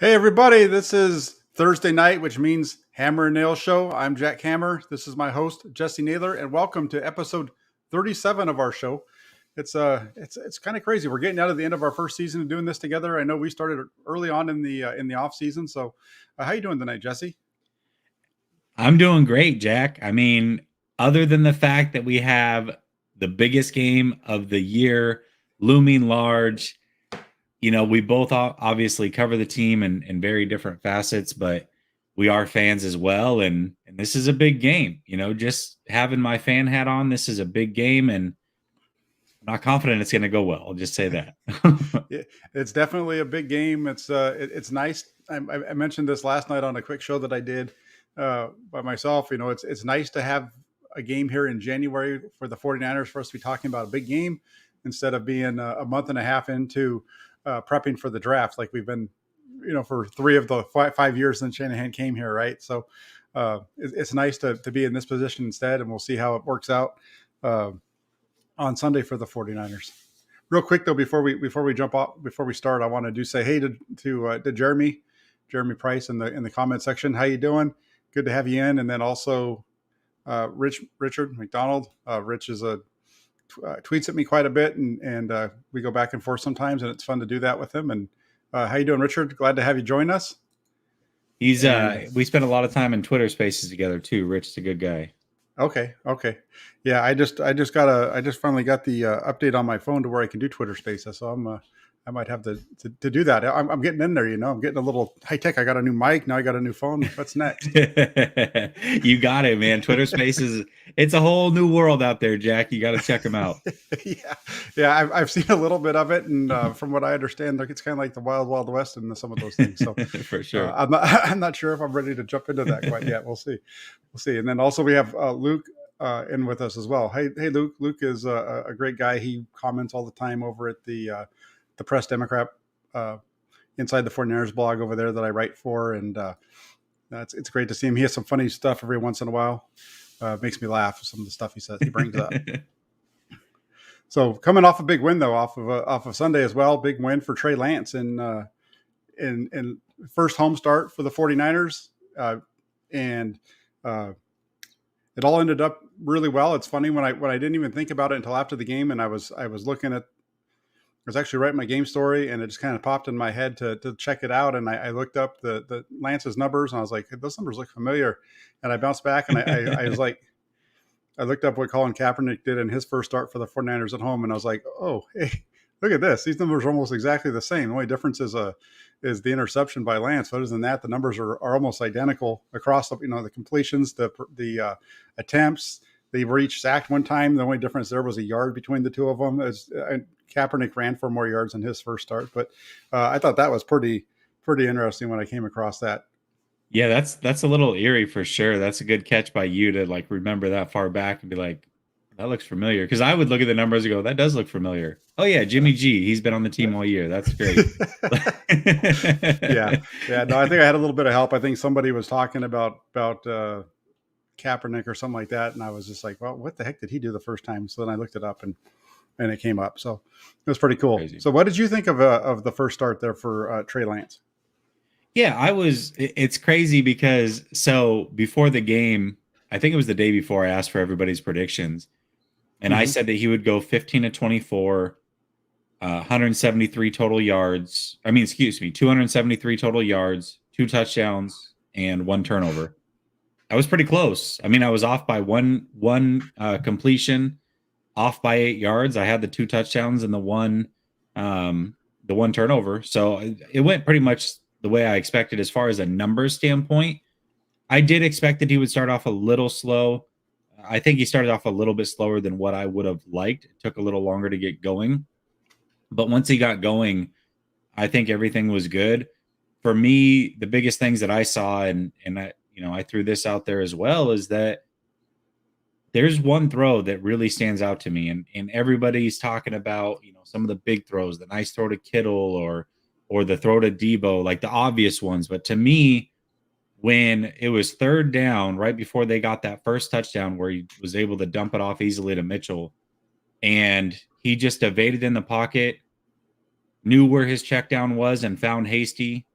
Hey everybody, this is Thursday night, which means Hammer Nayls Show. I'm Jack Hammer. This is my host, Jessie, and welcome to episode 37 of our show. It's kind of crazy. We're getting out of the end of our first season and doing this together. I know we started early on in the off season. So, how you doing tonight, Jesse? I'm doing great, Jack. I mean, other than the fact that we have the biggest game of the year looming large, we both obviously cover the team in very different facets, but we are fans as well. And this is a big game. Just having my fan hat on, this is a big game, and I'm not confident it's going to go well. I'll just say that. Yeah, it's definitely a big game. It's nice. I mentioned this last night on a quick show that I did by myself. It's nice to have a game here in January for the 49ers for us to be talking about a big game instead of being a month and a half into prepping for the draft like we've been, for 3 of the 5 years since Shanahan came here, right? So it's nice to be in this position instead, and we'll see how it works out on Sunday for the 49ers. Real quick though, before we jump off, before we start, I want to say hey to Jeremy Price in the comment section. How you doing? Good to have you in. And then also Richard McDonald. Rich is tweets at me quite a bit, and we go back and forth sometimes, and it's fun to do that with him. And how you doing, Richard? Glad to have you join us. We spent a lot of time in Twitter Spaces together too. Rich is a good guy. Okay. Yeah, I just finally got the update on my phone to where I can do Twitter Spaces. So I might have to do that. I'm getting in there, I'm getting a little high tech. I got a new mic. Now I got a new phone. What's next? You got it, man. Twitter Spaces. It's a whole new world out there, Jack. You got to check them out. Yeah. I've seen a little bit of it. And from what I understand, it's kind of like the wild, wild west in some of those things. So for sure. I'm not sure if I'm ready to jump into that quite yet. We'll see. And then also we have Luke in with us as well. Hey, Luke. Luke is a great guy. He comments all the time over at the Press Democrat Inside the 49ers blog over there that I write for. And it's great to see him. He has some funny stuff every once in a while. Makes me laugh, some of the stuff he brings up. So coming off a big win though, off of Sunday as well, big win for Trey Lance in first home start for the 49ers. And it all ended up really well. It's funny when I didn't even think about it until after the game, and I was looking at, I was actually writing my game story, and it just kind of popped in my head to check it out. And I looked up the Lance's numbers, and I was like, those numbers look familiar. And I bounced back, and I was like, I looked up what Colin Kaepernick did in his first start for the 49ers at home, and I was like, oh, hey, look at this. These numbers are almost exactly the same. The only difference is the interception by Lance. Other than that, the numbers are almost identical across the completions, the attempts. They were each sacked one time. The only difference there was a yard between the two of them. Kaepernick ran for more yards in his first start, but I thought that was pretty interesting when I came across that. Yeah, that's a little eerie for sure. That's a good catch by you to remember that far back and be like, that looks familiar. Because I would look at the numbers and go, that does look familiar. Oh yeah, Jimmy G. He's been on the team all year. That's great. Yeah. No, I think I had a little bit of help. I think somebody was talking about Kaepernick or something like that, and I was just like, well, what the heck did he do the first time? So then I looked it up, and it came up. So it was pretty cool. Crazy. So what did you think of the first start there for Trey Lance? Yeah, it's crazy because before the game, I think it was the day before, I asked for everybody's predictions. And I said that he would go 15 to 24, 173 total yards. 273 total yards, 2 touchdowns, and 1 turnover. I was pretty close. I mean, I was off by one completion, off by 8 yards. I had the 2 touchdowns and the one turnover. So it went pretty much the way I expected as far as a numbers standpoint. I did expect that he would start off a little slow. I think he started off a little bit slower than what I would have liked. It took a little longer to get going. But once he got going, I think everything was good. For me, the biggest things that I saw, and I threw this out there as well, is that there's one throw that really stands out to me. And everybody's talking about, some of the big throws, the nice throw to Kittle or the throw to Debo, like the obvious ones. But to me, when it was third down, right before they got that first touchdown where he was able to dump it off easily to Mitchell, and he just evaded in the pocket, knew where his check down was, and found Hasty.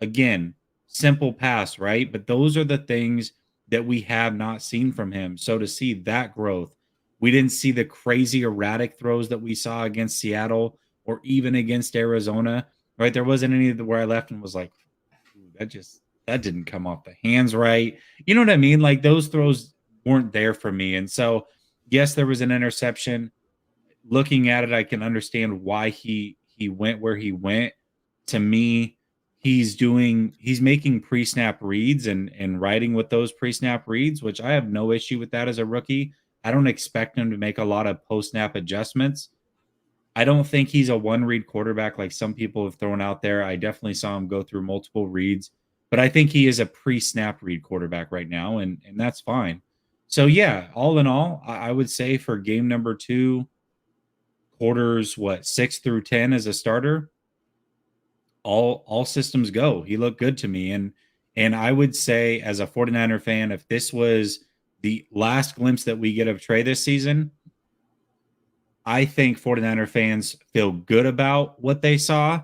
Again, simple pass, right? But those are the things that we have not seen from him. So to see that growth, we didn't see the crazy erratic throws that we saw against Seattle or even against Arizona, right? There wasn't any where I left and was like, "Ooh, that didn't come off the hands right." You know what I mean? Like those throws weren't there for me. And so, yes, there was an interception. Looking at it, I can understand why he went where he went. To me, he's making pre-snap reads and writing with those pre-snap reads, which I have no issue with that as a rookie. I don't expect him to make a lot of post-snap adjustments. I don't think he's a one-read quarterback like some people have thrown out there. I definitely saw him go through multiple reads, but I think he is a pre-snap read quarterback right now, and that's fine. So yeah, all in all, I would say for game number 2, quarters 6 through 10 as a starter, all systems go. He looked good to me, and I would say as a 49er fan, if this was the last glimpse that we get of Trey this season, I think 49er fans feel good about what they saw,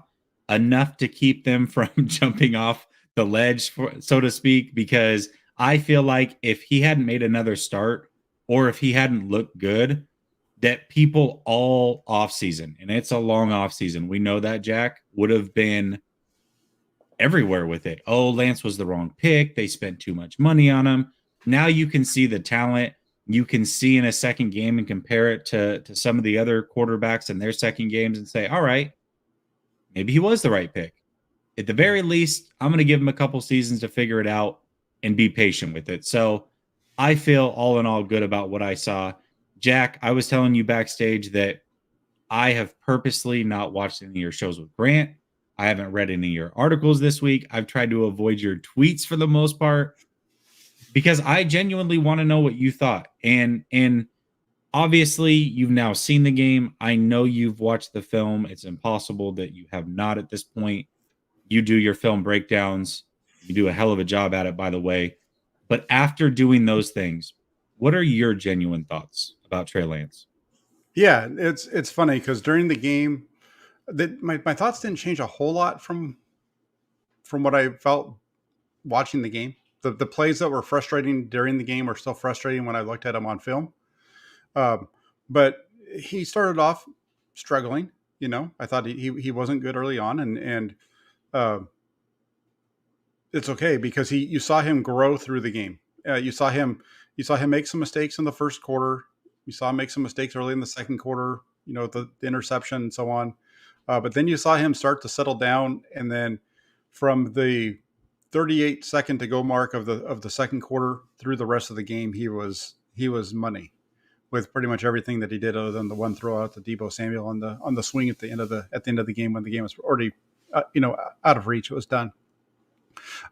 enough to keep them from jumping off the ledge, so to speak, because I feel like if he hadn't made another start or if he hadn't looked good, that people all off season, and it's a long off season, we know that, Jack, would have been everywhere with it. Oh, Lance was the wrong pick. They spent too much money on him. Now you can see the talent. You can see in a second game and compare it to some of the other quarterbacks in their second games and say, all right, maybe he was the right pick. At the very least, I'm going to give him a couple seasons to figure it out and be patient with it. So I feel all in all good about what I saw. Jack, I was telling you backstage that I have purposely not watched any of your shows with Grant. I haven't read any of your articles this week. I've tried to avoid your tweets for the most part because I genuinely want to know what you thought. And obviously, you've now seen the game. I know you've watched the film. It's impossible that you have not at this point. You do your film breakdowns. You do a hell of a job at it, by the way. But after doing those things, what are your genuine thoughts about Trey Lance? Yeah, it's funny because during the game, my thoughts didn't change a whole lot from what I felt watching the game. The plays that were frustrating during the game are still frustrating when I looked at them on film. Um, but he started off struggling. You know, I thought he wasn't good early on, and uh, it's okay because you saw him grow through the game. You saw him make some mistakes in the first quarter. You saw him make some mistakes early in the second quarter. You know, the interception and so on. But then you saw him start to settle down, and then from the 38-second to go mark of the second quarter through the rest of the game, he was money with pretty much everything that he did, other than the one throw out to Deebo Samuel on the swing at the end of the game when the game was already out of reach. It was done.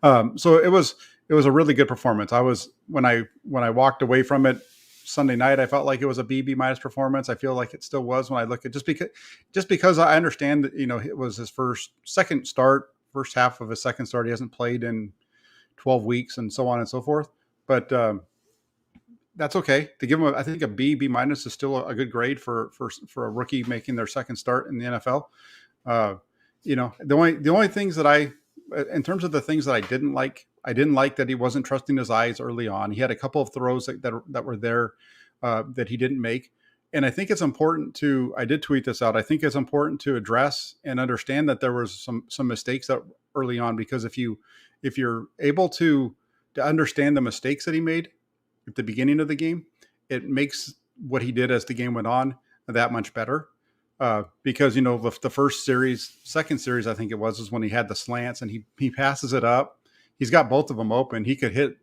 So it was a really good performance. I was when I walked away from it Sunday night, I felt like it was a B minus performance. I feel like it still was when I look at just because I understand that it was his first half of his second start. He hasn't played in 12 weeks and so on and so forth. But that's okay to give him. I think a B minus is still a good grade for a rookie making their second start in the NFL. The only things that in terms of the things that I didn't like that he wasn't trusting his eyes early on. He had a couple of throws that were there that he didn't make. And I think it's important I did tweet this out. I think it's important to address and understand that there was some mistakes that early on, because if you're able to understand the mistakes that he made at the beginning of the game, it makes what he did as the game went on that much better. Because the second series, I think it was when he had the slants and he passes it up. He's got both of them open. He could hit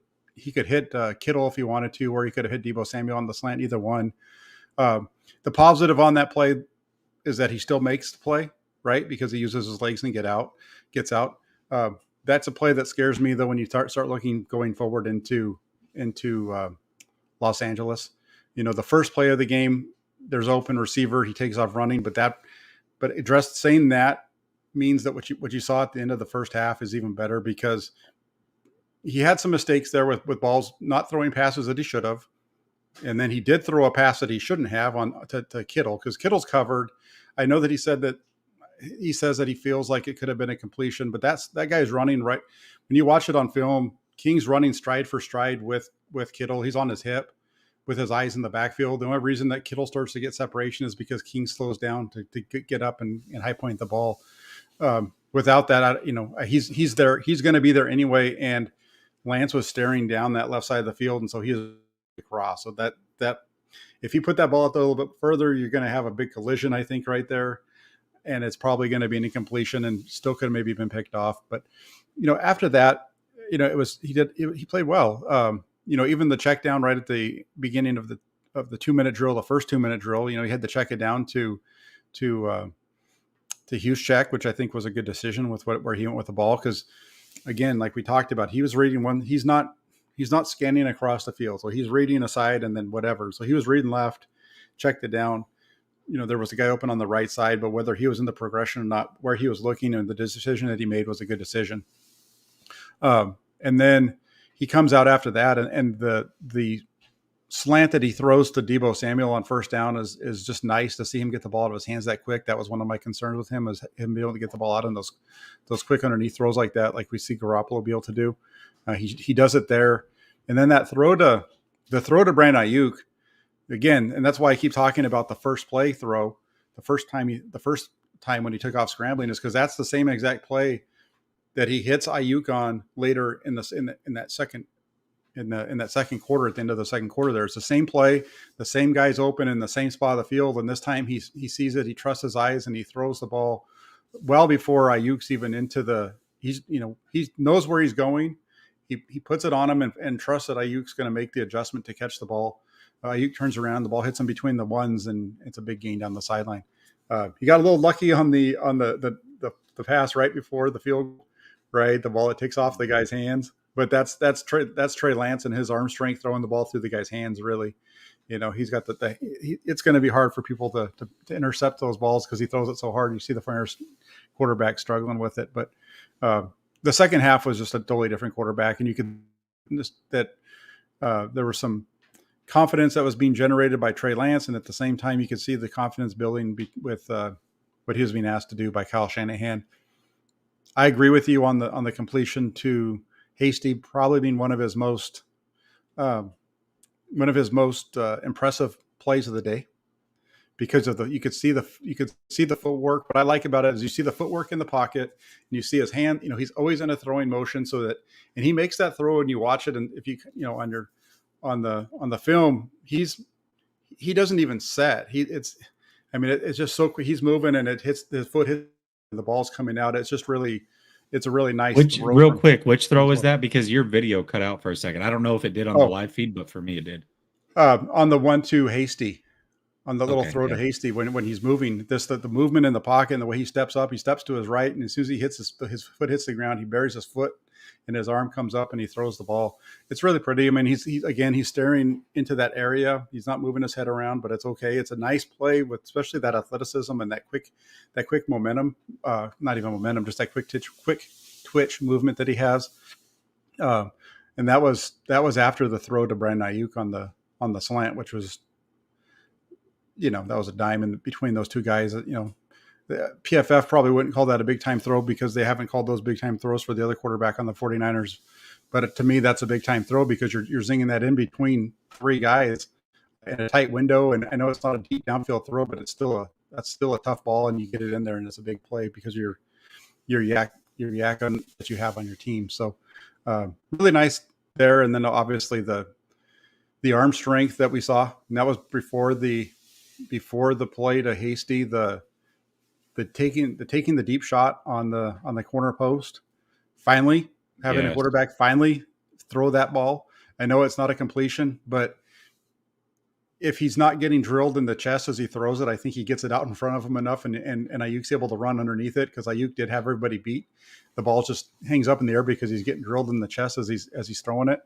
Kittle if he wanted to, or he could have hit Deebo Samuel on the slant. Either one. The positive on that play is that he still makes the play, right? Because he uses his legs and gets out. That's a play that scares me though when you start looking going forward into Los Angeles. The first play of the game, there's open receiver, he takes off running, but saying that means that what you saw at the end of the first half is even better, because he had some mistakes there with balls, not throwing passes that he should have. And then he did throw a pass that he shouldn't have to Kittle, because Kittle's covered. I know that he said that he says that he feels like it could have been a completion, but that guy's running right. When you watch it on film, King's running stride for stride with Kittle. He's on his hip with his eyes in the backfield. The only reason that Kittle starts to get separation is because King slows down to get up and high point the ball. Without that, he's there. He's going to be there anyway. And Lance was staring down that left side of the field, and so he is across. So that if you put that ball out there a little bit further, you're going to have a big collision, I think, right there. And it's probably going to be an incompletion and still could have maybe been picked off. But, after that, he played well. Even the check down right at the beginning of the 2-minute drill, the first 2-minute drill, he had to check it down to Hughes check, which I think was a good decision with where he went with the ball. Cause again, like we talked about, he was reading one, he's not scanning across the field. So he's reading aside and then whatever. So he was reading left, checked it down. There was a guy open on the right side, but whether he was in the progression or not, where he was looking and the decision that he made was a good decision. And then he comes out after that and the slant that he throws to Deebo Samuel on first down is just nice to see him get the ball out of his hands that quick. That was one of my concerns with him, is him being able to get the ball out in those quick underneath throws like that, like we see Garoppolo be able to do. He does it there. And then that throw to Brandon Ayuk, again, and that's why I keep talking about the first play throw, the first time when he took off scrambling, is because that's the same exact play that he hits Ayuk on later in that second quarter, at the end of the second quarter. There, it's the same play, the same guy's open in the same spot of the field, and this time he sees it, he trusts his eyes, and he throws the ball well before Ayuk's even into the. He knows where he's going. He puts it on him and trusts that Ayuk's going to make the adjustment to catch the ball. Ayuk turns around, the ball hits him between the ones, and it's a big gain down the sideline. He got a little lucky on the pass right before the field, right? The ball, it takes off the guy's hands, but that's Trey Lance and his arm strength throwing the ball through the guy's hands. Really, he's got it's going to be hard for people to intercept those balls because he throws it so hard. You see the Flyers quarterback struggling with it, but the second half was just a totally different quarterback, and you could there was some confidence that was being generated by Trey Lance, and at the same time, you could see the confidence building with what he was being asked to do by Kyle Shanahan. I agree with you on the completion to Hasty, probably being one of his most impressive plays of the day, because of you could see the footwork. What I like about it is you see the footwork in the pocket, and you see his hand. He's always in a throwing motion, and he makes that throw, and you watch it, and if you on the film, he doesn't even set. It's just so quick. He's moving, and his foot hits, and the ball's coming out. It's just really, it's a really nice. Which throw is that? Because your video cut out for a second. I don't know if it did on the live feed, but for me it did. On the 1-2 Hasty, on the little throw to Hasty when he's moving, the movement in the pocket and the way he steps up, he steps to his right, and as soon as he hits his foot hits the ground, he buries his foot, and his arm comes up and he throws the ball. It's really pretty. I mean, he's staring into that area. He's not moving his head around, but it's okay. It's a nice play with especially that athleticism and that quick momentum. Not even momentum, just that quick twitch movement that he has. And that was after the throw to Brandon Ayuk on the slant, which was, that was a dime in between those two guys. The PFF probably wouldn't call that a big-time throw because they haven't called those big-time throws for the other quarterback on the 49ers. But to me, that's a big-time throw because you're zinging that in between three guys in a tight window. And I know it's not a deep downfield throw, but that's still a tough ball, and you get it in there, and it's a big play because you're yak that you have on your team. So really nice there. And then obviously the arm strength that we saw, and that was before the play to Hasty, the taking the deep shot on the corner post, finally having a quarterback finally throw that ball. I know it's not a completion, but if he's not getting drilled in the chest as he throws it, I think he gets it out in front of him enough, and Ayuk's able to run underneath it because Ayuk did have everybody beat. The ball just hangs up in the air because he's getting drilled in the chest as he's throwing it.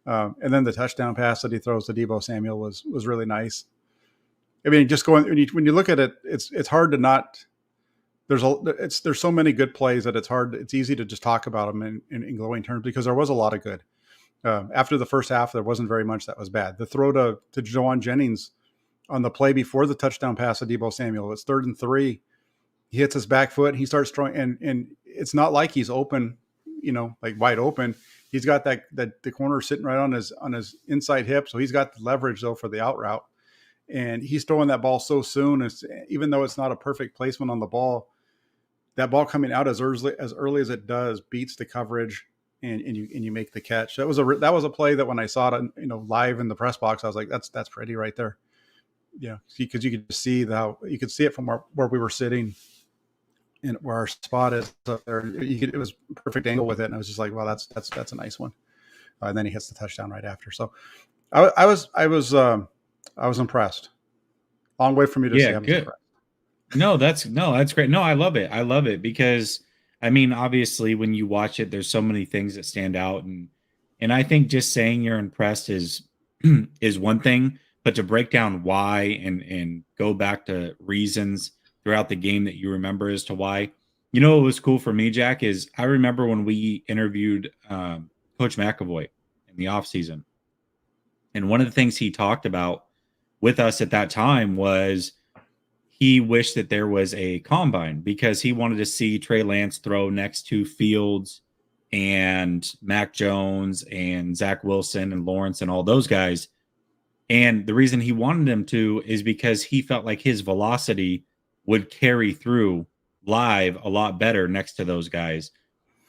And then the touchdown pass that he throws to Deebo Samuel was really nice. I mean, just when you look at it, it's hard to not. There's so many good plays that it's easy to just talk about them in glowing terms because there was a lot of good. After the first half, there wasn't very much that was bad. The throw to Jawan Jennings on the play before the touchdown pass to Deebo Samuel, it's 3rd and 3. he hits his back foot and he starts throwing, and it's not like he's open, like wide open. He's got that the corner sitting right on his inside hip, so he's got the leverage though for the out route, and he's throwing that ball so soon. Even though it's not a perfect placement on the ball, that ball coming out as early as it does beats the coverage, and you make the catch. That was a play that when I saw it, live in the press box, I was like, that's pretty right there. Yeah, because you could see you could see it from where we were sitting, and where our spot is up there. It was perfect angle with it, and I was just like, well, that's a nice one. And then he hits the touchdown right after. So I was impressed. Long way for me to say I'm good. impressed. That's great. No, I love it. I love it because I mean, obviously, when you watch it, there's so many things that stand out, and I think just saying you're impressed is is one thing, but to break down why and go back to reasons throughout the game that you remember as to why. What was cool for me, Jack, is I remember when we interviewed Coach McAvoy in the offseason. And one of the things he talked about with us at that time was he wished that there was a combine because he wanted to see Trey Lance throw next to Fields and Mac Jones and Zach Wilson and Lawrence and all those guys. And the reason he wanted him to is because he felt like his velocity would carry through live a lot better next to those guys.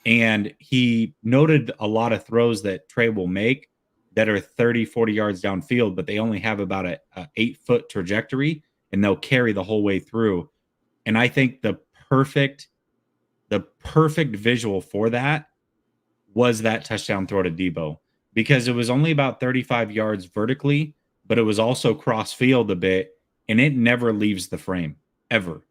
And he noted a lot of throws that Trey will make that are 30, 40 yards downfield, but they only have about a 8-foot trajectory and they'll carry the whole way through. And I think the perfect visual for that was that touchdown throw to Debo, because it was only about 35 yards vertically, but it was also cross field a bit, and it never leaves the frame ever.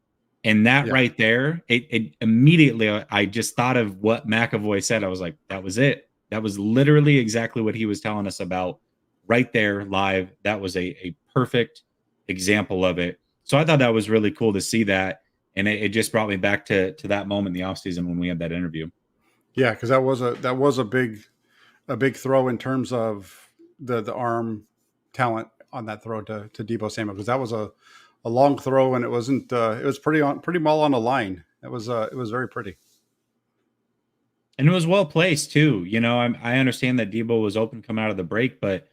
And that right there, it immediately, I just thought of what McAvoy said. I was like, that was it. That was literally exactly what he was telling us about right there live. That was a perfect example of it. So I thought that was really cool to see that. And it just brought me back to that moment in the offseason when we had that interview. Yeah, because that was a big throw in terms of the arm talent on that throw to Debo Samuel, because that was a long throw, and it wasn't it was pretty well on the line. It was very pretty. And it was well placed too. I understand that Debo was open coming out of the break, but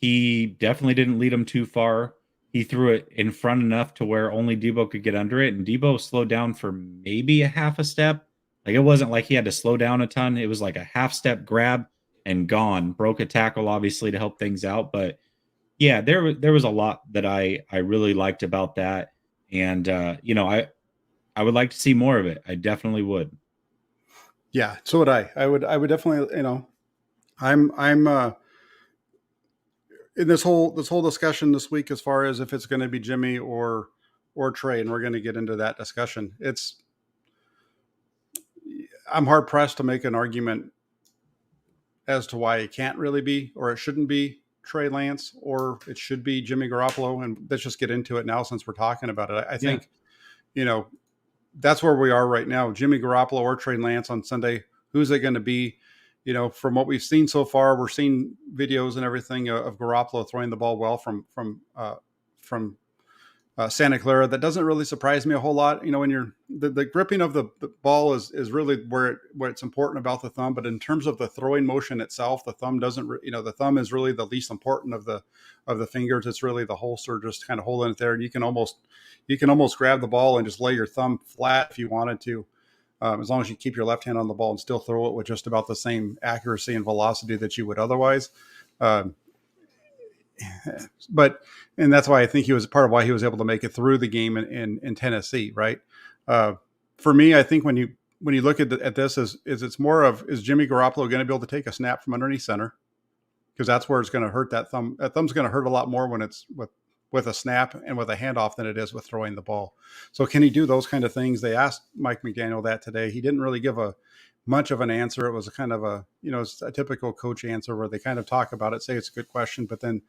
he definitely didn't lead him too far. He threw it in front enough to where only Debo could get under it, and Debo slowed down for maybe a half a step. Like, it wasn't like he had to slow down a ton. It was like a half step grab and gone. Broke a tackle, obviously, to help things out. But yeah, there was a lot that I really liked about that. And, I would like to see more of it. I definitely would. Yeah, so would I. I would definitely, I'm in this whole discussion this week, as far as if it's going to be Jimmy or Trey, and we're going to get into that discussion. I'm hard pressed to make an argument as to why it can't really be, or it shouldn't be, Trey Lance, or it should be Jimmy Garoppolo. And let's just get into it now, since we're talking about it. I think, that's where we are right now. Jimmy Garoppolo or Trey Lance on Sunday. Who's it going to be? From what we've seen so far, we're seeing videos and everything of Garoppolo throwing the ball well from Santa Clara. That doesn't really surprise me a whole lot. When you're the gripping of the ball is really where it's important about the thumb. But in terms of the throwing motion itself, the thumb doesn't. The thumb is really the least important of the fingers. It's really the holster, just kind of holding it there, and you can almost grab the ball and just lay your thumb flat if you wanted to. As long as you keep your left hand on the ball and still throw it with just about the same accuracy and velocity that you would otherwise. And that's why I think he was part of why he was able to make it through the game in Tennessee, right? For me, I think when you look at this, is it's more of, is Jimmy Garoppolo going to be able to take a snap from underneath center? Because that's where it's going to hurt that thumb. That thumb's going to hurt a lot more when it's with a snap and with a handoff than it is with throwing the ball. So can he do those kind of things? They asked Mike McDaniel that today. He didn't really give much of an answer. It was a kind of it's a typical coach answer where they kind of talk about it, say it's a good question, but then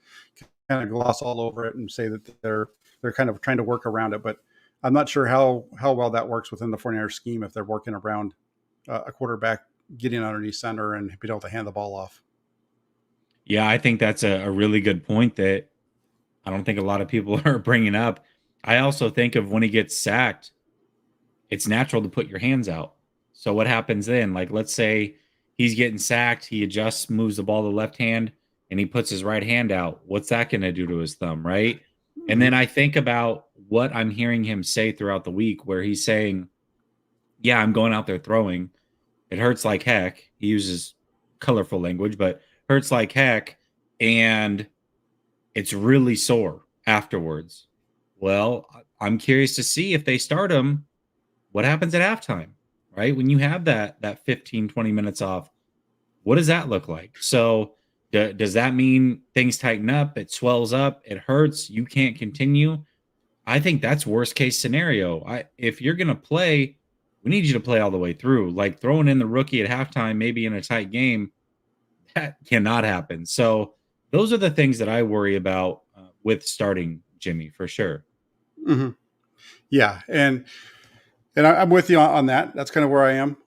kind of gloss all over it and say that they're kind of trying to work around it. But I'm not sure how well that works within the 49ers scheme, if they're working around a quarterback getting underneath center and being able to hand the ball off. Yeah, I think that's a really good point that I don't think a lot of people are bringing up. I also think of when he gets sacked, it's natural to put your hands out. So what happens then? Like, let's say he's getting sacked, he adjusts, moves the ball to the left hand, and he puts his right hand out. What's that going to do to his thumb, right? And then Mhm. I think about what I'm hearing him say throughout the week, where he's saying, "Yeah, I'm going out there throwing. It hurts like heck." He uses colorful language, but hurts like heck, and it's really sore afterwards. Well, I'm curious to see if they start him, what happens at halftime, right? When you have that 15, 20 minutes off, what does that look like? So does that mean things tighten up, it swells up, it hurts, you can't continue? I think that's worst case scenario. If you're going to play, we need you to play all the way through. Like throwing in the rookie at halftime, maybe in a tight game, that cannot happen. So those are the things that I worry about with starting Jimmy for sure. Mhm. Yeah, and I'm with you on that. That's kind of where I am.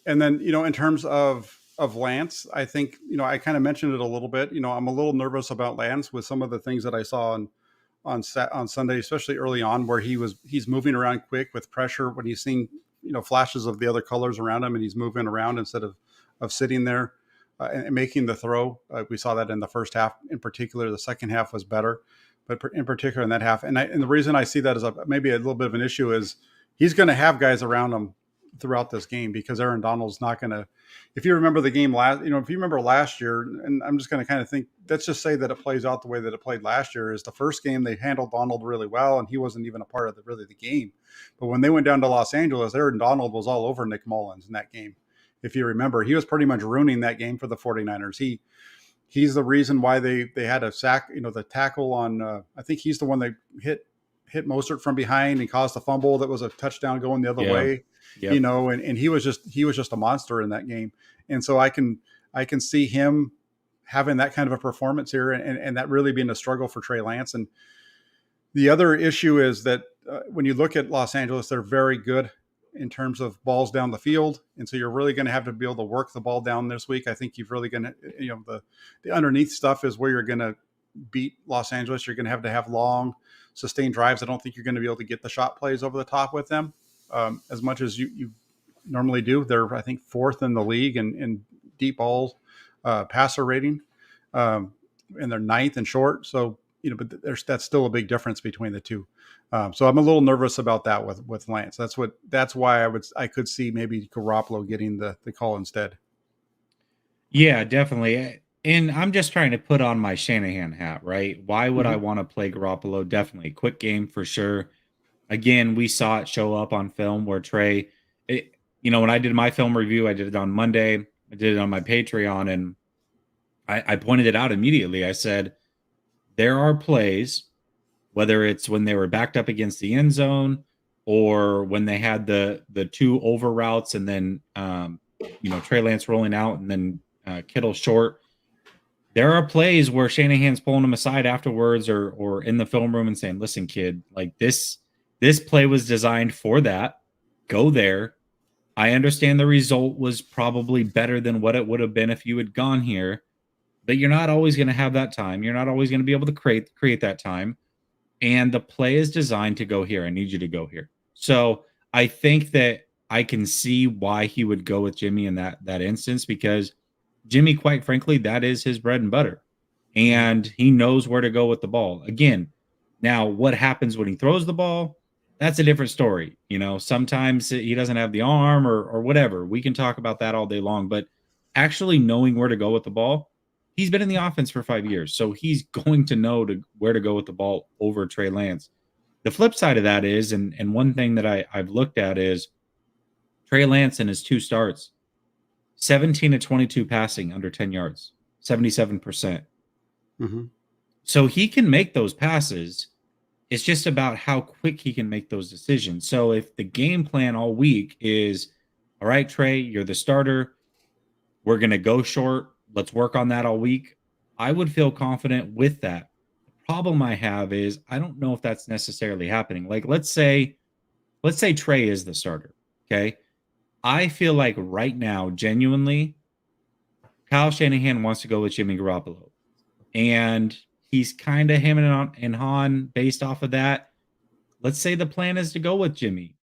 And then in terms of Lance, I think I kind of mentioned it a little bit. I'm a little nervous about Lance with some of the things that I saw on Sunday, especially early on, where he's moving around quick with pressure when he's seen flashes of the other colors around him, and he's moving around instead of sitting there and making the throw. We saw that in the first half, in particular. The second half was better, but in particular in that half, and the reason I see that as maybe a little bit of an issue is he's going to have guys around him throughout this game because Aaron Donald's not going to. If you remember the game last, if you remember last year, and I'm just going to kind of think, let's just say that it plays out the way that it played last year. Is the first game they handled Donald really well, and he wasn't even a part of the game. But when they went down to Los Angeles, Aaron Donald was all over Nick Mullins in that game. If you remember, he was pretty much ruining that game for the 49ers. He's the reason why they had a sack. The tackle on I think he's the one that hit Mostert from behind and caused a fumble that was a touchdown going the other Yeah. way. Yep. And he was just a monster in that game. And so I can see him having that kind of a performance here, and that really being a struggle for Trey Lance. And the other issue is that when you look at Los Angeles, they're very good in terms of balls down the field, and so you're really going to have to be able to work the ball down this week. I think you've really going to, the underneath stuff is where you're going to beat Los Angeles. You're going to have long, sustained drives. I don't think you're going to be able to get the shot plays over the top with them as much as you normally do. They're, I think, fourth in the league in deep balls passer rating, and they're ninth and short. So but that's still a big difference between the two. So I'm a little nervous about that with Lance. That's why I could see maybe Garoppolo getting the call instead. Yeah, definitely. And I'm just trying to put on my Shanahan hat, right? Why would I Mm-hmm. want to play Garoppolo? Definitely quick game for sure. Again, we saw it show up on film where Trey, when I did my film review, I did it on Monday, I did it on my Patreon, and I pointed it out immediately. I said, there are plays, whether it's when they were backed up against the end zone or when they had the two over routes and then Trey Lance rolling out and then Kittle short. There are plays where Shanahan's pulling him aside afterwards or in the film room and saying, "Listen, kid, like this play was designed for that. Go there. I understand the result was probably better than what it would have been if you had gone here, but you're not always going to have that time. You're not always going to be able to create that time. And the play is designed to go here. I need you to go here." So I think that I can see why he would go with Jimmy in that instance, because Jimmy, quite frankly, that is his bread and butter. And he knows where to go with the ball. Again, now what happens when he throws the ball? That's a different story. Sometimes he doesn't have the arm or whatever. We can talk about that all day long, but actually knowing where to go with the ball, he's been in the offense for 5 years. So he's going to know where to go with the ball over Trey Lance. The flip side of that is, and one thing that I've looked at is Trey Lance in his two starts, 17 to 22 passing under 10 yards, 77%. Mm-hmm. So he can make those passes. It's just about how quick he can make those decisions. So if the game plan all week is, all right, Trey, you're the starter, we're going to go short, let's work on that all week, I would feel confident with that. The problem I have is I don't know if that's necessarily happening. Like let's say Trey is the starter, okay? I feel like right now, genuinely, Kyle Shanahan wants to go with Jimmy Garoppolo. And he's kind of hemming and hawing based off of that. Let's say the plan is to go with Jimmy.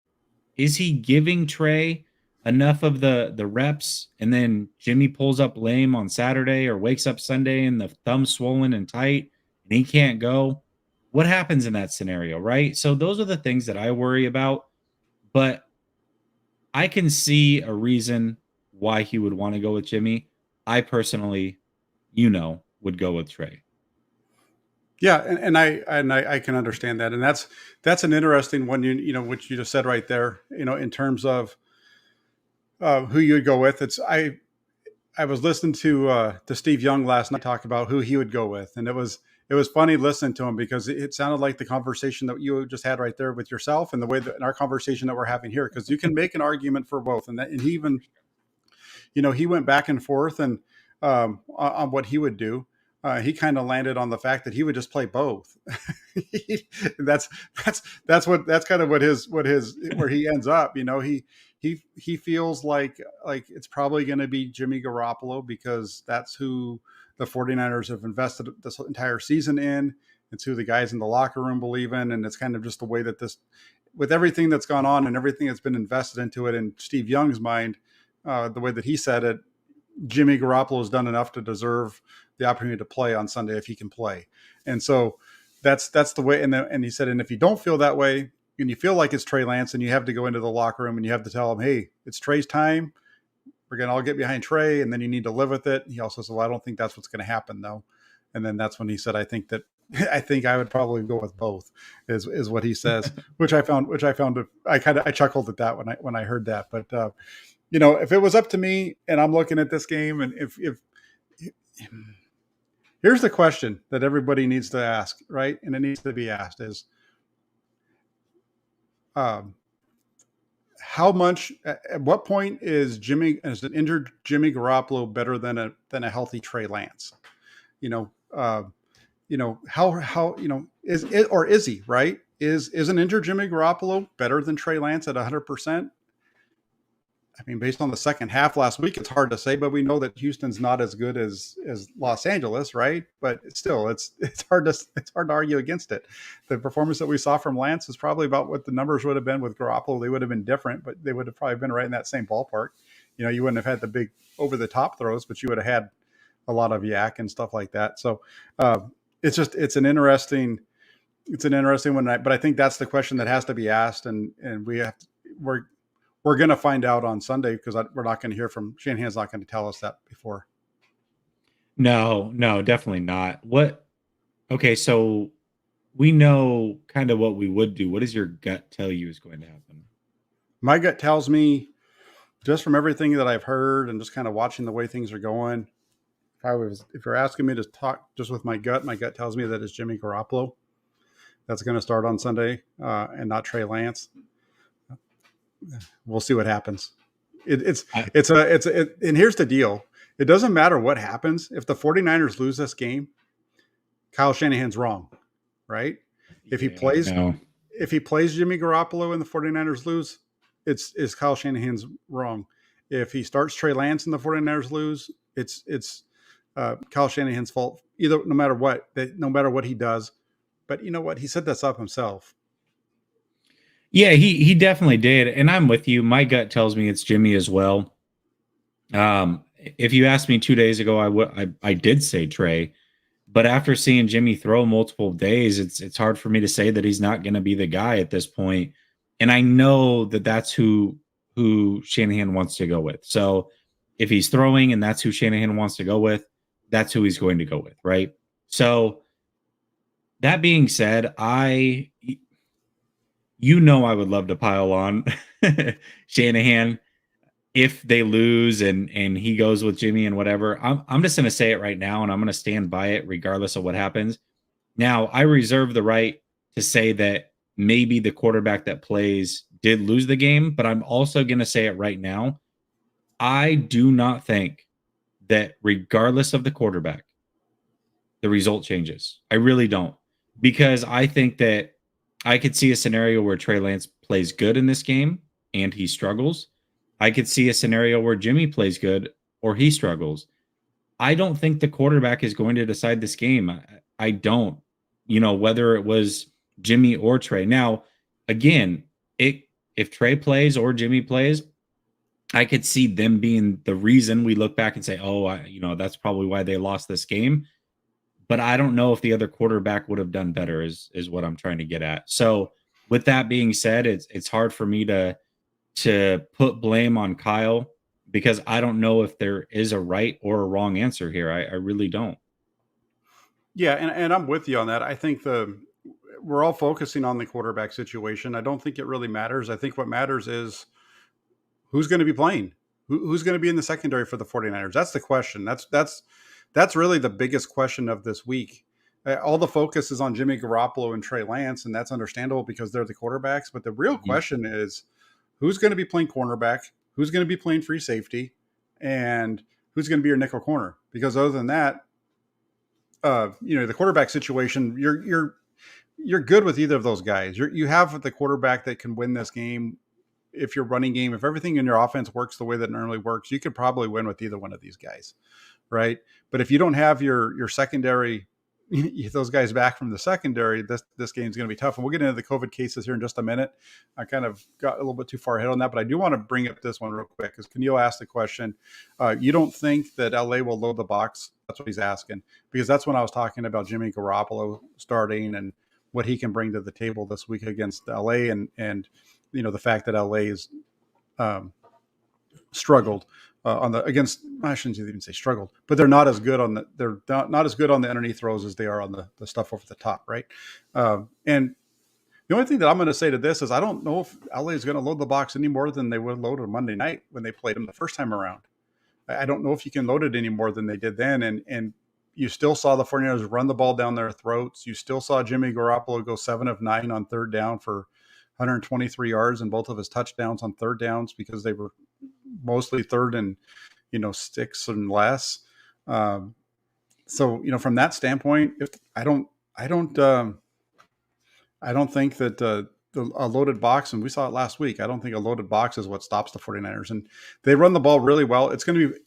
is he giving Trey enough of the reps, and then Jimmy pulls up lame on Saturday or wakes up Sunday and the thumb's swollen and tight and he can't go? What happens in that scenario, right? So those are the things that I worry about, but I can see a reason why he would want to go with Jimmy. I personally, would go with Trey. Yeah, and I can understand that, and that's an interesting one. Which you just said right there. In terms of who you would go with. I was listening to Steve Young last night talk about who he would go with, and it was funny listening to him because it sounded like the conversation that you just had right there with yourself, and the way that in our conversation that we're having here, because you can make an argument for both, and he even he went back and forth and on what he would do. He kind of landed on the fact that he would just play both. that's that's kind of where he ends up. He feels like it's probably going to be Jimmy Garoppolo because that's who the 49ers have invested this entire season in. It's who the guys in the locker room believe in, and it's kind of just the way that with everything that's gone on and everything that's been invested into it in Steve Young's mind, the way that he said it, Jimmy Garoppolo has done enough to deserve the opportunity to play on Sunday if he can play. And so that's the way. And he said, and if you don't feel that way and you feel like it's Trey Lance and you have to go into the locker room and you have to tell him, hey, it's Trey's time. We're going to all get behind Trey. And then you need to live with it. He also said, well, I don't think that's what's going to happen though. And then that's when he said, I think I would probably go with both is what he says, which I found, I chuckled at that when I heard that. But, if it was up to me and I'm looking at this game, and if here's the question that everybody needs to ask, right? And it needs to be asked is, how much, at what point is an injured Jimmy Garoppolo better than a healthy Trey Lance? How is it, or is he, right? Is an injured Jimmy Garoppolo better than Trey Lance at 100%? I mean, based on the second half last week, it's hard to say, but we know that Houston's not as good as Los Angeles, right? But still, it's hard to argue against it. The performance that we saw from Lance is probably about what the numbers would have been with Garoppolo. They would have been different, but they would have probably been right in that same ballpark. You wouldn't have had the big over the top throws, but you would have had a lot of yak and stuff like that. So it's an interesting one. But I think that's the question that has to be asked, and we're going to find out on Sunday because we're not going to hear from Shanahan's not going to tell us that before. No, definitely not. Okay, so we know kind of what we would do. What does your gut tell you is going to happen? My gut tells me, just from everything that I've heard and just kind of watching the way things are going, if you're asking me to talk just with my gut tells me that it's Jimmy Garoppolo that's going to start on Sunday and not Trey Lance. We'll see what happens. And here's the deal. It doesn't matter what happens. If the 49ers lose this game, Kyle Shanahan's wrong, right? If he plays Jimmy Garoppolo and the 49ers lose, it's Kyle Shanahan's wrong. If he starts Trey Lance and the 49ers lose, it's Kyle Shanahan's fault. No matter what he does. But you know what? He set this up himself. Yeah, he definitely did. And I'm with you. My gut tells me it's Jimmy as well. If you asked me 2 days ago, I did say Trey. But after seeing Jimmy throw multiple days, it's hard for me to say that he's not going to be the guy at this point. And I know that that's who Shanahan wants to go with. So if he's throwing and that's who Shanahan wants to go with, that's who he's going to go with, right? So that being said, I would love to pile on Shanahan if they lose and he goes with Jimmy and whatever. I'm just going to say it right now, and I'm going to stand by it regardless of what happens. Now, I reserve the right to say that maybe the quarterback that plays did lose the game, but I'm also going to say it right now. I do not think that regardless of the quarterback, the result changes. I really don't, because I think that I could see a scenario where Trey Lance plays good in this game and he struggles. I could see a scenario where Jimmy plays good or he struggles. I don't think the quarterback is going to decide this game. I don't, whether it was Jimmy or Trey. Now, again, it if Trey plays or Jimmy plays, I could see them being the reason we look back and say, oh, that's probably why they lost this game. But I don't know if the other quarterback would have done better, is what I'm trying to get at. So with that being said, it's hard for me to put blame on Kyle because I don't know if there is a right or a wrong answer here. I really don't. Yeah, and I'm with you on that. I think we're all focusing on the quarterback situation. I don't think it really matters. I think what matters is who's going to be playing, who's going to be in the secondary for the 49ers. That's the question. That's really the biggest question of this week. All the focus is on Jimmy Garoppolo and Trey Lance, and that's understandable because they're the quarterbacks. But the real Mhm. question is who's going to be playing cornerback, who's going to be playing free safety, and who's going to be your nickel corner. Because other than that, the quarterback situation, you're good with either of those guys. You have the quarterback that can win this game. If your running game, if everything in your offense works the way that it normally works, you could probably win with either one of these guys, right? But if you don't have your secondary, those guys back from the secondary, this game's going to be tough. And we'll get into the COVID cases here in just a minute. I kind of got a little bit too far ahead on that, but I do want to bring up this one real quick because Keneal asked the question. You don't think that LA will load the box? That's what he's asking, because that's when I was talking about Jimmy Garoppolo starting and what he can bring to the table this week against LA, and the fact that LA is struggled on the against. I shouldn't even say struggled, but they're not as good on not as good on the underneath throws as they are on the stuff over the top, right? And the only thing that I'm going to say to this is I don't know if LA is going to load the box any more than they would load on Monday night when they played them the first time around. I don't know if you can load it any more than they did then, and you still saw the 49ers run the ball down their throats. You still saw Jimmy Garoppolo go 7 of 9 on third down for 123 yards and both of his touchdowns on third downs because they were mostly third and sticks and less. So from that standpoint, I don't think that a loaded box, and we saw it last week. I don't think a loaded box is what stops the 49ers, and they run the ball really well. It's going to be